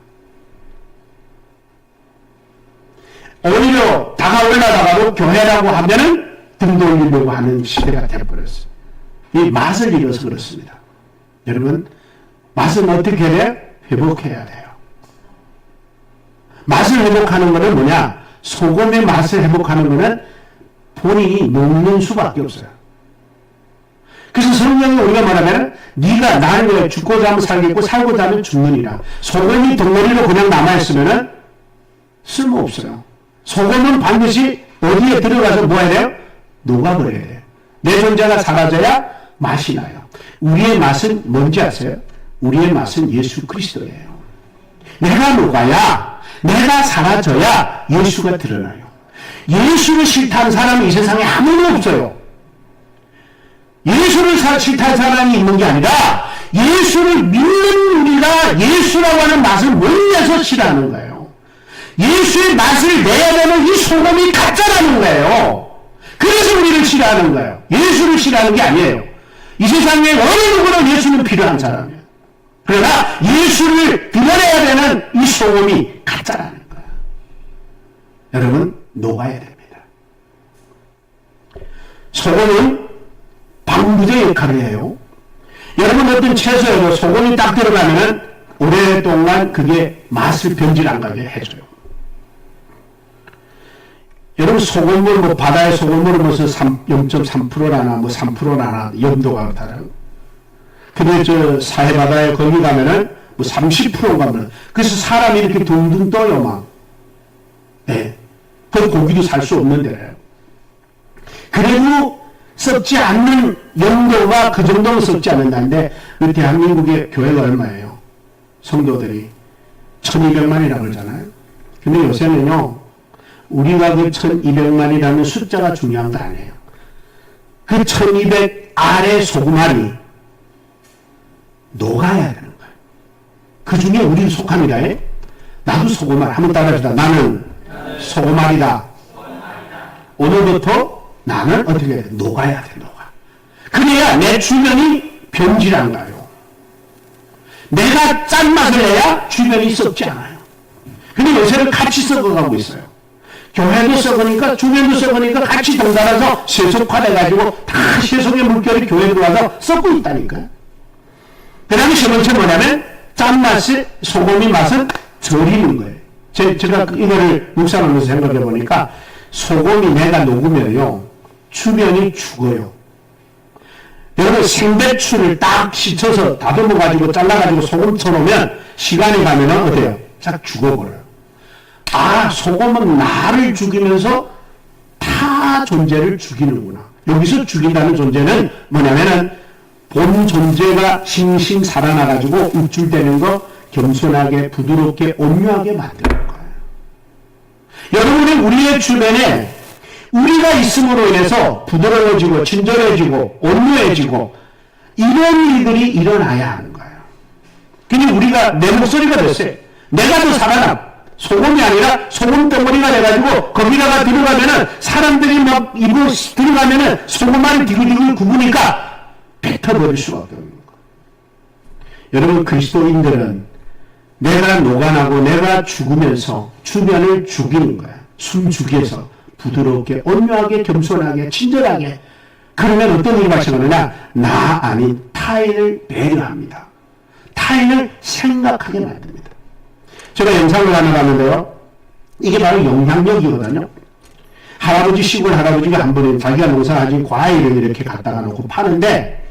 오히려 다가올라다가도 교회라고 하면은 등 돌리려고 하는 시대가 되어버렸어요. 이 맛을 잃어서 그렇습니다. 여러분 맛은 어떻게 해야 돼요? 회복해야 돼요. 맛을 회복하는 것은 뭐냐? 소금의 맛을 회복하는 것은 본인이 먹는 수밖에 없어요. 그래서 성경에 우리가 말하면 네가 나를 위해 죽고자 하면 살겠고 살고자 하면 죽느니라. 소금이 덩어리로 그냥 남아있으면 쓸모없어요. 소금은 반드시 어디에 들어가서 뭐 해야 돼요? 녹아버려야 돼요. 내 존재가 사라져야 맛이 나요. 우리의 맛은 뭔지 아세요? 우리의 맛은 예수 그리스도예요. 내가 녹아야, 내가 사라져야 예수가 드러나요. 예수를 싫다는 사람이 이 세상에 아무도 없어요. 예수를 싫다는 사람이 있는 게 아니라 예수를 믿는 우리가 예수라고 하는 맛을 못 내서 싫어하는 거예요. 예수의 맛을 내야 되는 이 소금이 가짜라는 거예요. 그래서 우리를 싫어하는 거예요. 예수를 싫어하는 게 아니에요. 이 세상에 어느 누구나 예수는 필요한 사람이에요. 그러나 예수를 드러내야 되는 이 소금이 가짜라는 거예요. 여러분 녹아야 됩니다. 소금은 방부제 역할을 해요. 여러분 어떤 채소에도 소금이 딱 들어가면 오랫동안 그게 맛을 변질 안 가게 해줘요. 여러분 소금물 뭐 바다의 소금물은 무슨 0.3%라나 뭐 3%라나 염도가 다르고 근데 저 사해바다에 거기 가면은 뭐 30%인가 뭐 그래서 사람이 이렇게 둥둥 떠요 막. 예. 그 고기도 살 수 없는데 그래도 썩지 않는 염도가 그 정도는 썩지 않는다는데 우리 대한민국의 교회가 얼마예요? 성도들이 1200만이라고 그러잖아요. 근데 요새는요 우리가 그 1200만이라는 숫자가 중요한 거 아니에요. 그 1200 알의 소금알이 녹아야 되는 거예요. 그 중에 우리는 속합니다. 나도 소금알. 한번 따라합시다. 나는 소금알이다. 오늘부터 나는 어떻게 해야 돼? 녹아야 돼. 녹아. 그래야 내 주변이 변질한가요. 내가 짠맛을 내야 주변이 썩지 않아요. 근데 요새는 같이 썩어가고 있어요. 교회도 썩으니까 주변도 썩으니까 같이 동달아서 세속화돼가지고 다 세속의 물결이 교회에 들어와서 썩고 있다니까요. 그 다음에 세 번째 뭐냐면 짠맛이 소금이 맛은 절이는 거예요. 제가 이거를 묵상하면서 생각해 보니까 소금이 내가 녹으면요 주변이 죽어요. 여러분 생배추를 딱 씻어서 다듬어 가지고 잘라 가지고 소금 쳐놓으면 시간이 가면은 어때요? 싹 죽어버려요. 소금은 나를 죽이면서 타 존재를 죽이는구나. 여기서 죽인다는 존재는 뭐냐면은 본 존재가 싱싱 살아나가지고 우쭐대는 거 겸손하게 부드럽게 온유하게 만드는 거예요. 여러분이 우리의 주변에 우리가 있음으로 인해서 부드러워지고 친절해지고 온유해지고 이런 일들이 일어나야 하는 거예요. 그러니 우리가 내 목소리가 됐어요. 내가 더 살아나 소금이 아니라 소금 덩어리가 돼가지고 거기다가 들어가면은 사람들이 막 입을 들어가면은 소금알이 디글디글 구우니까 뱉어버릴 수가 없다는 거예요. 여러분, 그리스도인들은 내가 녹아나고 내가 죽으면서 주변을 죽이는 거야. 숨죽여서 부드럽게 온유하게 겸손하게 친절하게. 그러면 어떤 일이 발생하느냐? 나 아닌 타인을 배려합니다. 타인을 생각하게 만듭니다. 제가 영상을 하나 봤는데요. 이게 바로 영향력이거든요. 할아버지, 시골 할아버지가 한 번에 자기가 농사가진 과일을 이렇게 갖다가 놓고 파는데,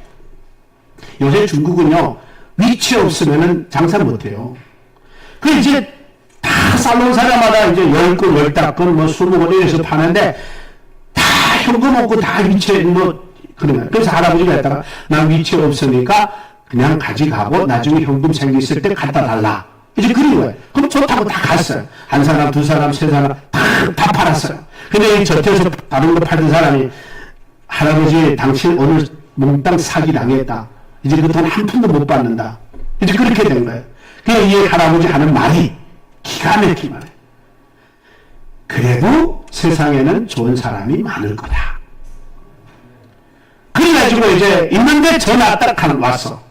요새 중국은요, 위치 없으면은 장사 못해요. 그 이제 다 살롱 사람마다 이제 10건, 15건, 뭐 20건 이래서 파는데, 다 현금 없고 다 위치에 그래서 할아버지가 했다가, 난 위치 없으니까 그냥 가져가고 나중에 현금 생겼을 때 갖다 달라. 이제 그런 거예요. 그럼 좋다고 다 갔어요. 한 사람, 두 사람, 세 사람 다 팔았어요. 근데 이 젖혀서 다른 거 팔던 사람이 할아버지 당신 오늘 몽땅 사기 당했다. 이제 그 돈 한 푼도 못 받는다. 이제 그렇게 된 거예요. 그래서 이 할아버지 하는 말이 기가 막히만 해요. 그래도 세상에는 좋은 사람이 많을 거다. 그래가지고 이제 있는데 전화 딱 왔어.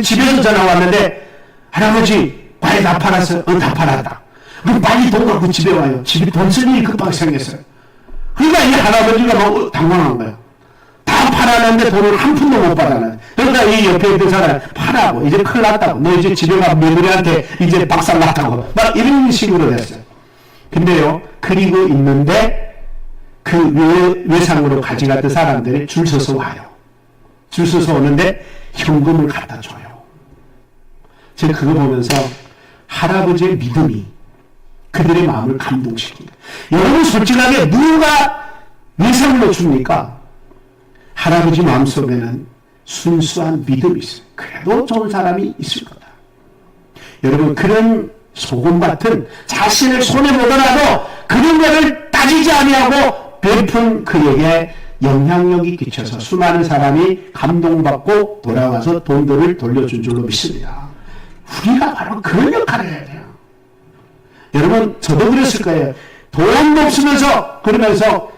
집에서 전화 왔는데 할아버지 과일 다 팔았어요? 다 팔았다. 그럼 빨리 돈 갖고 집에 와요. 집에 돈 쓸 일이 급하게 생겼어요. 그러니까 이 할아버지가 막 당황한 거예요. 다 팔았는데 돈을 한 푼도 못 받았는데. 그러니까 이 옆에 있던 사람이 팔라고. 이제 큰일 났다고. 너 이제 집에 가 며느리한테 이제 박살 났다고. 막 이런 식으로 됐어요. 근데요, 그리고 있는데 그 외상으로 가져갔던 사람들이 줄 서서 와요. 줄 서서 오는데 현금을 갖다 줘요. 제가 그거 보면서 할아버지의 믿음이 그들의 마음을 감동시킵니다. 여러분, 솔직하게 누가 외상으로 줍니까? 할아버지 마음속에는 순수한 믿음이 있어요. 그래도 좋은 사람이 있을 거다. 여러분, 그런 소금 같은 자신을 손해보더라도 그런 것을 따지지 아니하고 베푼 그에게 영향력이 끼쳐서 수많은 사람이 감동받고 돌아와서 돈들을 돌려준 줄로 믿습니다. 우리가 바로 그런 역할을 해야 돼요. 여러분, 저도 그랬을 거예요. 돈 없으면서 그러면서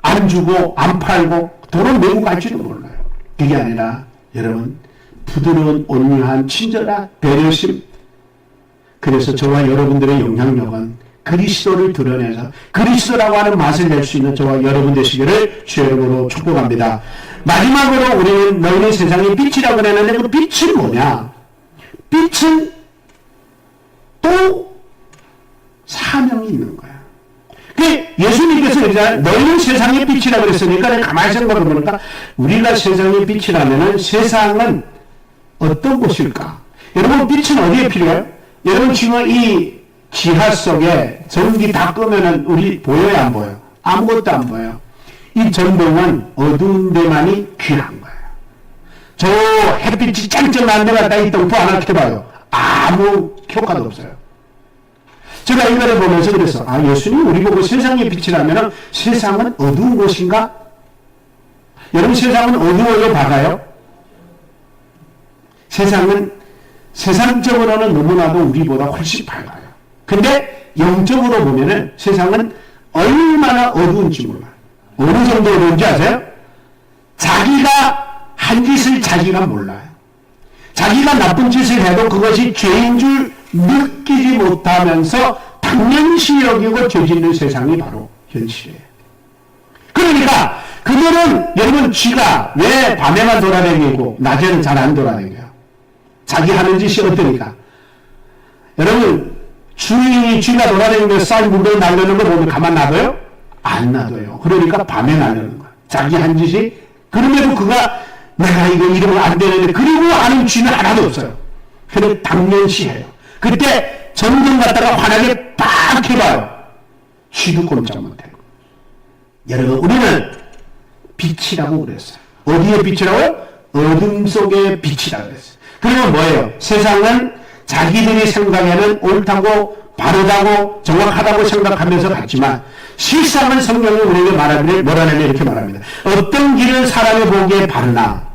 안 주고 안 팔고 돈을 메고 갈지도 몰라요. 그게 아니라 여러분, 부드러운 온유한 친절한 배려심. 그래서 저와 여러분들의 영향력은 그리스도를 드러내서 그리스도라고 하는 맛을 낼 수 있는 저와 여러분 되시기를 주의 이름으로 축복합니다. 마지막으로 우리는 너희는 세상의 빛이라고 그랬는데 그 빛은 뭐냐? 빛은 또 사명이 있는 거야. 예수님께서 너희는 세상의 빛이라고 그랬으니까 가만히 생각해 보니까 우리가 세상의 빛이라면 세상은 어떤 곳일까? 여러분, 빛은 어디에 필요해요? 여러분, 지금 이 지하 속에 전기 다 끄면은 우리 보여요, 안 보여요? 아무것도 안 보여요. 이 전등은 어두운 데만이 귀한 거예요. 저 햇빛이 짱짱 나는 데 갖다 이 덩프 하나 켜봐요. 아무 효과도 없어요. 제가 이거를 보면서 그랬어. 예수님 우리 보고 세상의 빛이라면 세상은 어두운 곳인가? 여러분, 세상은 어두워요, 밝아요? 세상은 세상적으로는 너무나도 우리보다 훨씬 밝아요. 근데 영적으로 보면은 세상은 얼마나 어두운지 몰라요. 어느 정도 어두운지 아세요? 자기가 한 짓을 자기가 몰라요. 자기가 나쁜 짓을 해도 그것이 죄인 줄 느끼지 못하면서 당연시 여기고 저지르는 세상이 바로 현실이에요. 그러니까 그들은 여러분, 쥐가 왜 밤에만 돌아다니고 낮에는 잘 안 돌아다녀요? 자기 하는 짓이 어떠니까? 여러분, 주인이 쥐가 돌아다니면서 쌀 물에 날려는 거 보면 가만 놔둬요? 안 놔둬요. 그러니까 밤에 날려는 거야. 자기 한 짓이. 그럼에도 그가 내가 이거 이러면 안 되는데 그리고 하는 쥐는 하나도 없어요. 그래 당연시해요. 그때 전등 갖다가 환하게 빡 해봐요. 쥐도 꼼짝 못해요. 여러분, 우리는 빛이라고 그랬어요. 어디에 빛이라고요? 어둠 속의 빛이라고 그랬어요. 그러면 뭐예요? 세상은 자기들이 생각에는 옳다고 바르다고 정확하다고 생각하면서 갔지만 실상은 성경이 우리에게 말하기를 뭐라냐면 이렇게 말합니다. 어떤 길은 사람이 보기에 바르나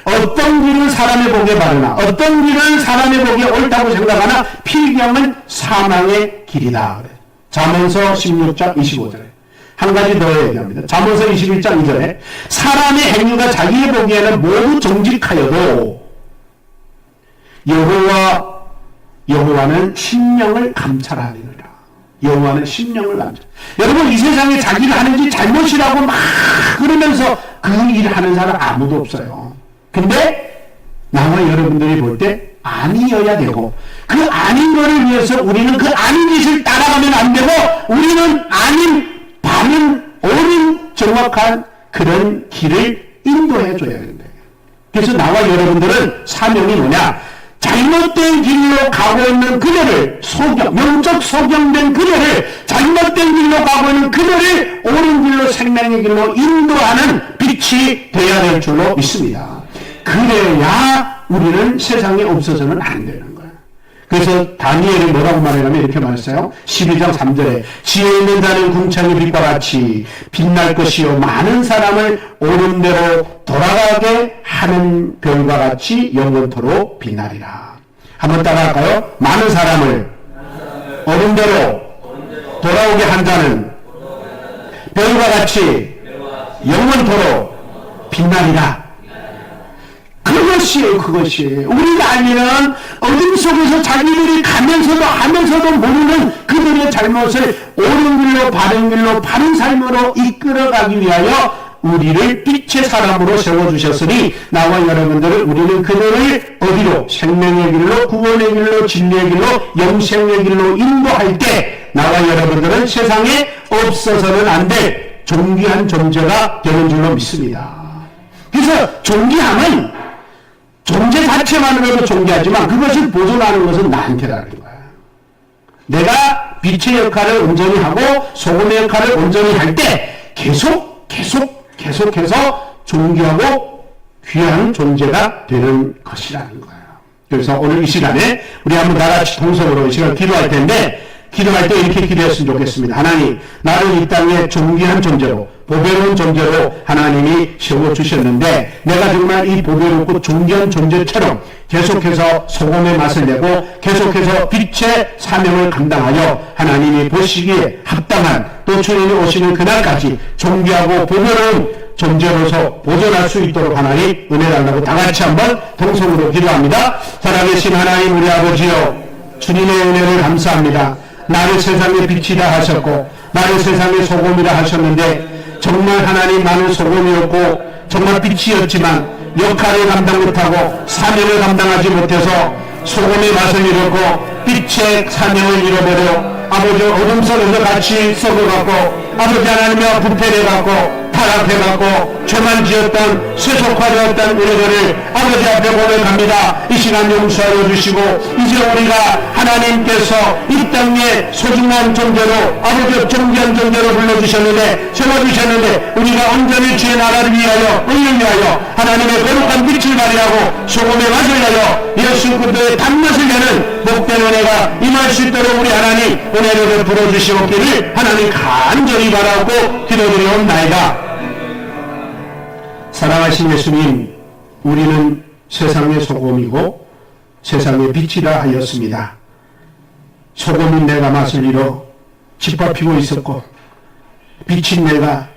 어떤 길은 사람의 보기에 바르나 어떤 길은 사람의 보기에 옳다고 생각하나 필경은 사망의 길이다. 잠언서 16장 25절에 한 가지 더 얘기합니다. 잠언서 21장 2절에 사람의 행위가 자기의 보기에는 모두 정직하여도 여호와는 심령을 감찰하리라. 여호와는 심령을 감찰. 여러분 이 세상에 자기가 하는 지 잘못이라고 막 그러면서 그 일을 하는 사람 아무도 없어요. 근데 나와 여러분들이 볼 때 아니어야 되고 그 아닌 거를 위해서 우리는 그 아닌 짓을 따라가면 안 되고 우리는 아닌 바른 옳은 정확한 그런 길을 인도해 줘야 된다. 그래서 나와 여러분들은 사명이 뭐냐? 잘못된 길로 가고 있는 그녀를 영적 소경된 그녀를 잘못된 길로 가고 있는 그녀를 옳은 길로 생명의 길로 인도하는 빛이 되어야 될 줄로 믿습니다. 그래야 우리는 세상에 없어서는 안 되는 거예요. 그래서 다니엘이 뭐라고 말하냐면 이렇게 말했어요. 12장 3절에 지혜 있는 자는 궁창의 빛과 같이 빛날 것이요 많은 사람을 옳은 대로 돌아가게 하는 별과 같이 영원토록 빛나리라. 한번 따라할까요? 많은 사람을 옳은 대로 돌아오게 한 자는 별과 같이 영원토록 빛나리라. 그것이에요. 우리가 알기는 어둠 속에서 자기들이 가면서도 하면서도 모르는 그들의 잘못을 옳은 길로 바른 길로 바른 삶으로 이끌어가기 위하여 우리를 빛의 사람으로 세워주셨으니 나와 여러분들은 우리는 그들을 어디로? 생명의 길로 구원의 길로 진리의 길로 영생의 길로 인도할 때 나와 여러분들은 세상에 없어서는 안 될 존귀한 존재가 되는 줄로 믿습니다. 그래서 존귀함은 존재 자체만으로도 존귀하지만 그것을 보존하는 것은 나한테라는 거야. 내가 빛의 역할을 온전히 하고 소금의 역할을 온전히 할 때 계속해서 존귀하고 귀한 존재가 되는 것이라는 거야. 그래서 오늘 이 시간에 우리 한번 나같이 동성으로 이 시간 기도할 텐데 기도할 때 이렇게 기도했으면 좋겠습니다. 하나님, 나를 이 땅에 존귀한 존재로 보배로운 존재로 하나님이 세워주셨는데 내가 정말 이 보배롭고 존귀한 존재처럼 계속해서 소금의 맛을 내고 계속해서 빛의 사명을 감당하여 하나님이 보시기에 합당한 또 주님이 오시는 그날까지 존귀하고 보배로운 존재로서 보존할 수 있도록 하나님 은혜 달라고 다 같이 한번 동성으로 기도합니다. 살아계신 하나님 우리 아버지여, 주님의 은혜를 감사합니다. 나를 세상의 빛이라 하셨고 나를 세상의 소금이라 하셨는데 정말 하나님 나는 소금이었고 정말 빛이었지만 역할을 감당 못하고 사명을 감당하지 못해서 소금의 맛을 잃었고 빛의 사명을 잃어버려 아버지 어둠 속에서 같이 썩어갖고 아버지 하나님의 부패해갖고 타락해갖고 죄만 지었던 세속화되었던 우리들을 아버지 앞에 고백합니다. 이 시간 용서하여 주시고 이제 우리가 하나님께서 이 땅에 소중한 존재로 아버지 존귀한 존재로 불러주셨는데 세워주셨는데 우리가 온전히 주의 나라를 위하여 의를 위하여 하나님의 거룩한 빛을 발휘하고 소금의 맛을 내어 예수 그리스도의 단맛을 내는 복된 은혜가 임할 수 있도록 우리 하나님 은혜를 베풀어 주시옵기를 하나님 간절히 바라고 기도드리옵나이다. 사랑하신 예수님, 우리는 세상의 소금이고 세상의 빛이라 하였습니다. 소금인 내가 맛을 잃어 짓밟히고 있었고 빛인 내가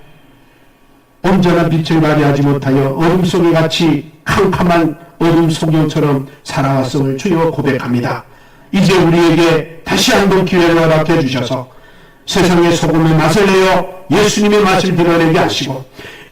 온전한 빛을 발휘하지 못하여 어둠 속에 같이 캄캄한 어둠 속경처럼 살아왔음을 주여 고백합니다. 이제 우리에게 다시 한번 기회를 허락해 주셔서 세상의 소금의 맛을 내어 예수님의 맛을 드러내게 하시고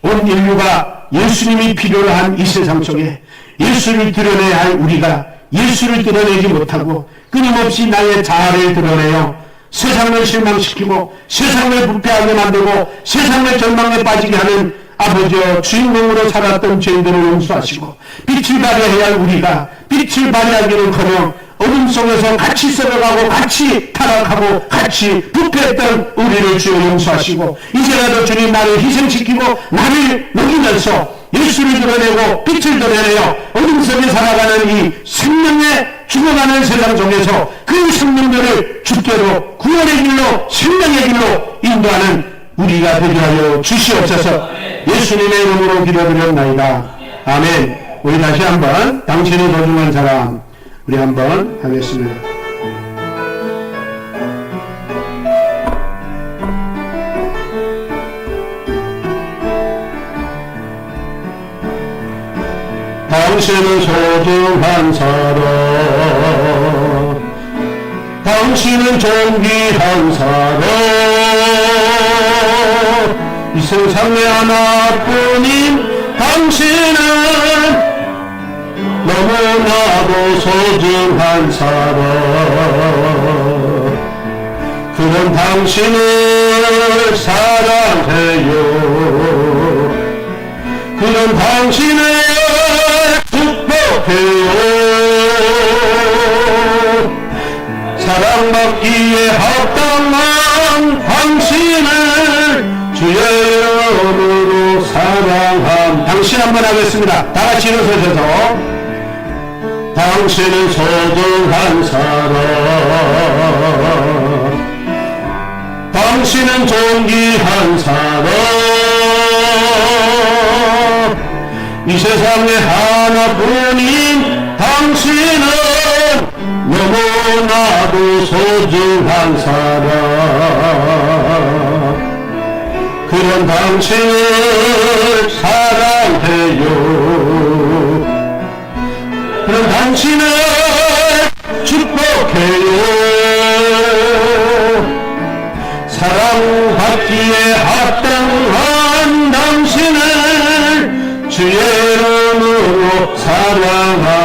온 인류가 예수님이 필요로 한 이 세상 속에 예수를 드러내야 할 우리가 예수를 드러내지 못하고 끊임없이 나의 자아를 드러내어 세상을 실망시키고 세상을 부패하게 만들고 세상을 절망에 빠지게 하는 아버지여 주인공으로 살았던 죄인들을 용서하시고 빛을 발휘해야 할 우리가 빛을 발휘하기는커녕 어둠 속에서 같이 썩어가고 같이 타락하고 같이 부패했던 우리를 주여 용서하시고 이제라도 주님 나를 희생시키고 나를 녹이면서 예수를 드러내고 빛을 드러내어 어둠 속에 살아가는 이 생명의 죽어가는 세상 속에서 그 생명들을 주께로 구원의 길로 생명의 길로 인도하는 우리가 되게 하여 주시옵소서. 예수님의 이름으로 기도드렸나이다. 아멘. 우리 다시 한번 당신의 소중한 사람 우리 한번 하겠습니다. 당신은 소중한 사람, 당신은 존귀한 사람, 이 세상에 하나뿐인 당신은 너무나도 소중한 사람, 그런 당신을 사랑해요. 그런 당신을 축복해요. 사랑받기에 합당한 당신을 주의 이름으로 사랑함. 당신 한번 하겠습니다. 다 같이 일어서셔서 당신은 소중한 사람, 당신은 존귀한 사람, 이 세상에 하나뿐인 당신은 너무나도 소중한 사람, 그런 당신을 사랑해요. 그런 당신을 축복해요. 사랑받기에 합당한 당신을 주의 이름으로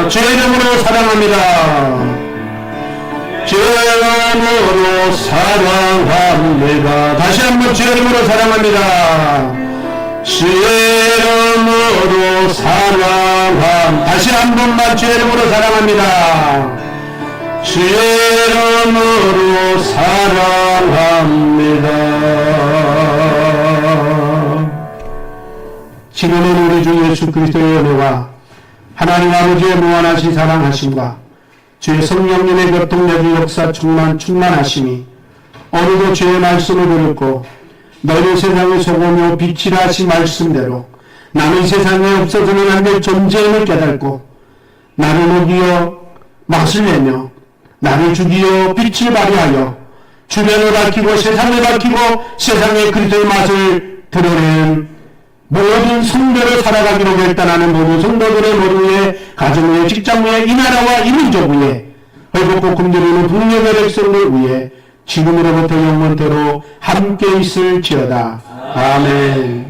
주의 이름으로 사랑합니다. 주의 이름으로 사랑합니다. 다시 한번 주의 이름으로 사랑합니다. 주의 이름으로 사랑함. 다시 한 번만 주의 이름으로 사랑합니다. 주의 이름으로 사랑합니다. 지금은 우리 주 예수 그리스도의 은혜와 하나님 아버지의 무한하신 사랑하심과 주의 성령님의 교통내주 역사 충만하심이 오늘도 주의 말씀을 들었고 너희 세상의 소금이요 빛이라 하신 말씀대로 나는 세상에 없어서는 안 될 존재임을 깨닫고 나를 먹이어 맛을 내며 나를 죽이어 빛을 발휘하여 주변을 밝히고 세상을 밝히고 세상의 그리스도의 맛을 드러내는 모든 성도를 살아가기로 결단하는 모든 성도들의 머리 위에, 가정 위에, 직장 위에, 이 나라와 이 민족 위에, 헐벗고 굶주리는 분명의 백성들 위에 지금으로부터 영원토록 함께 있을지어다. 아멘.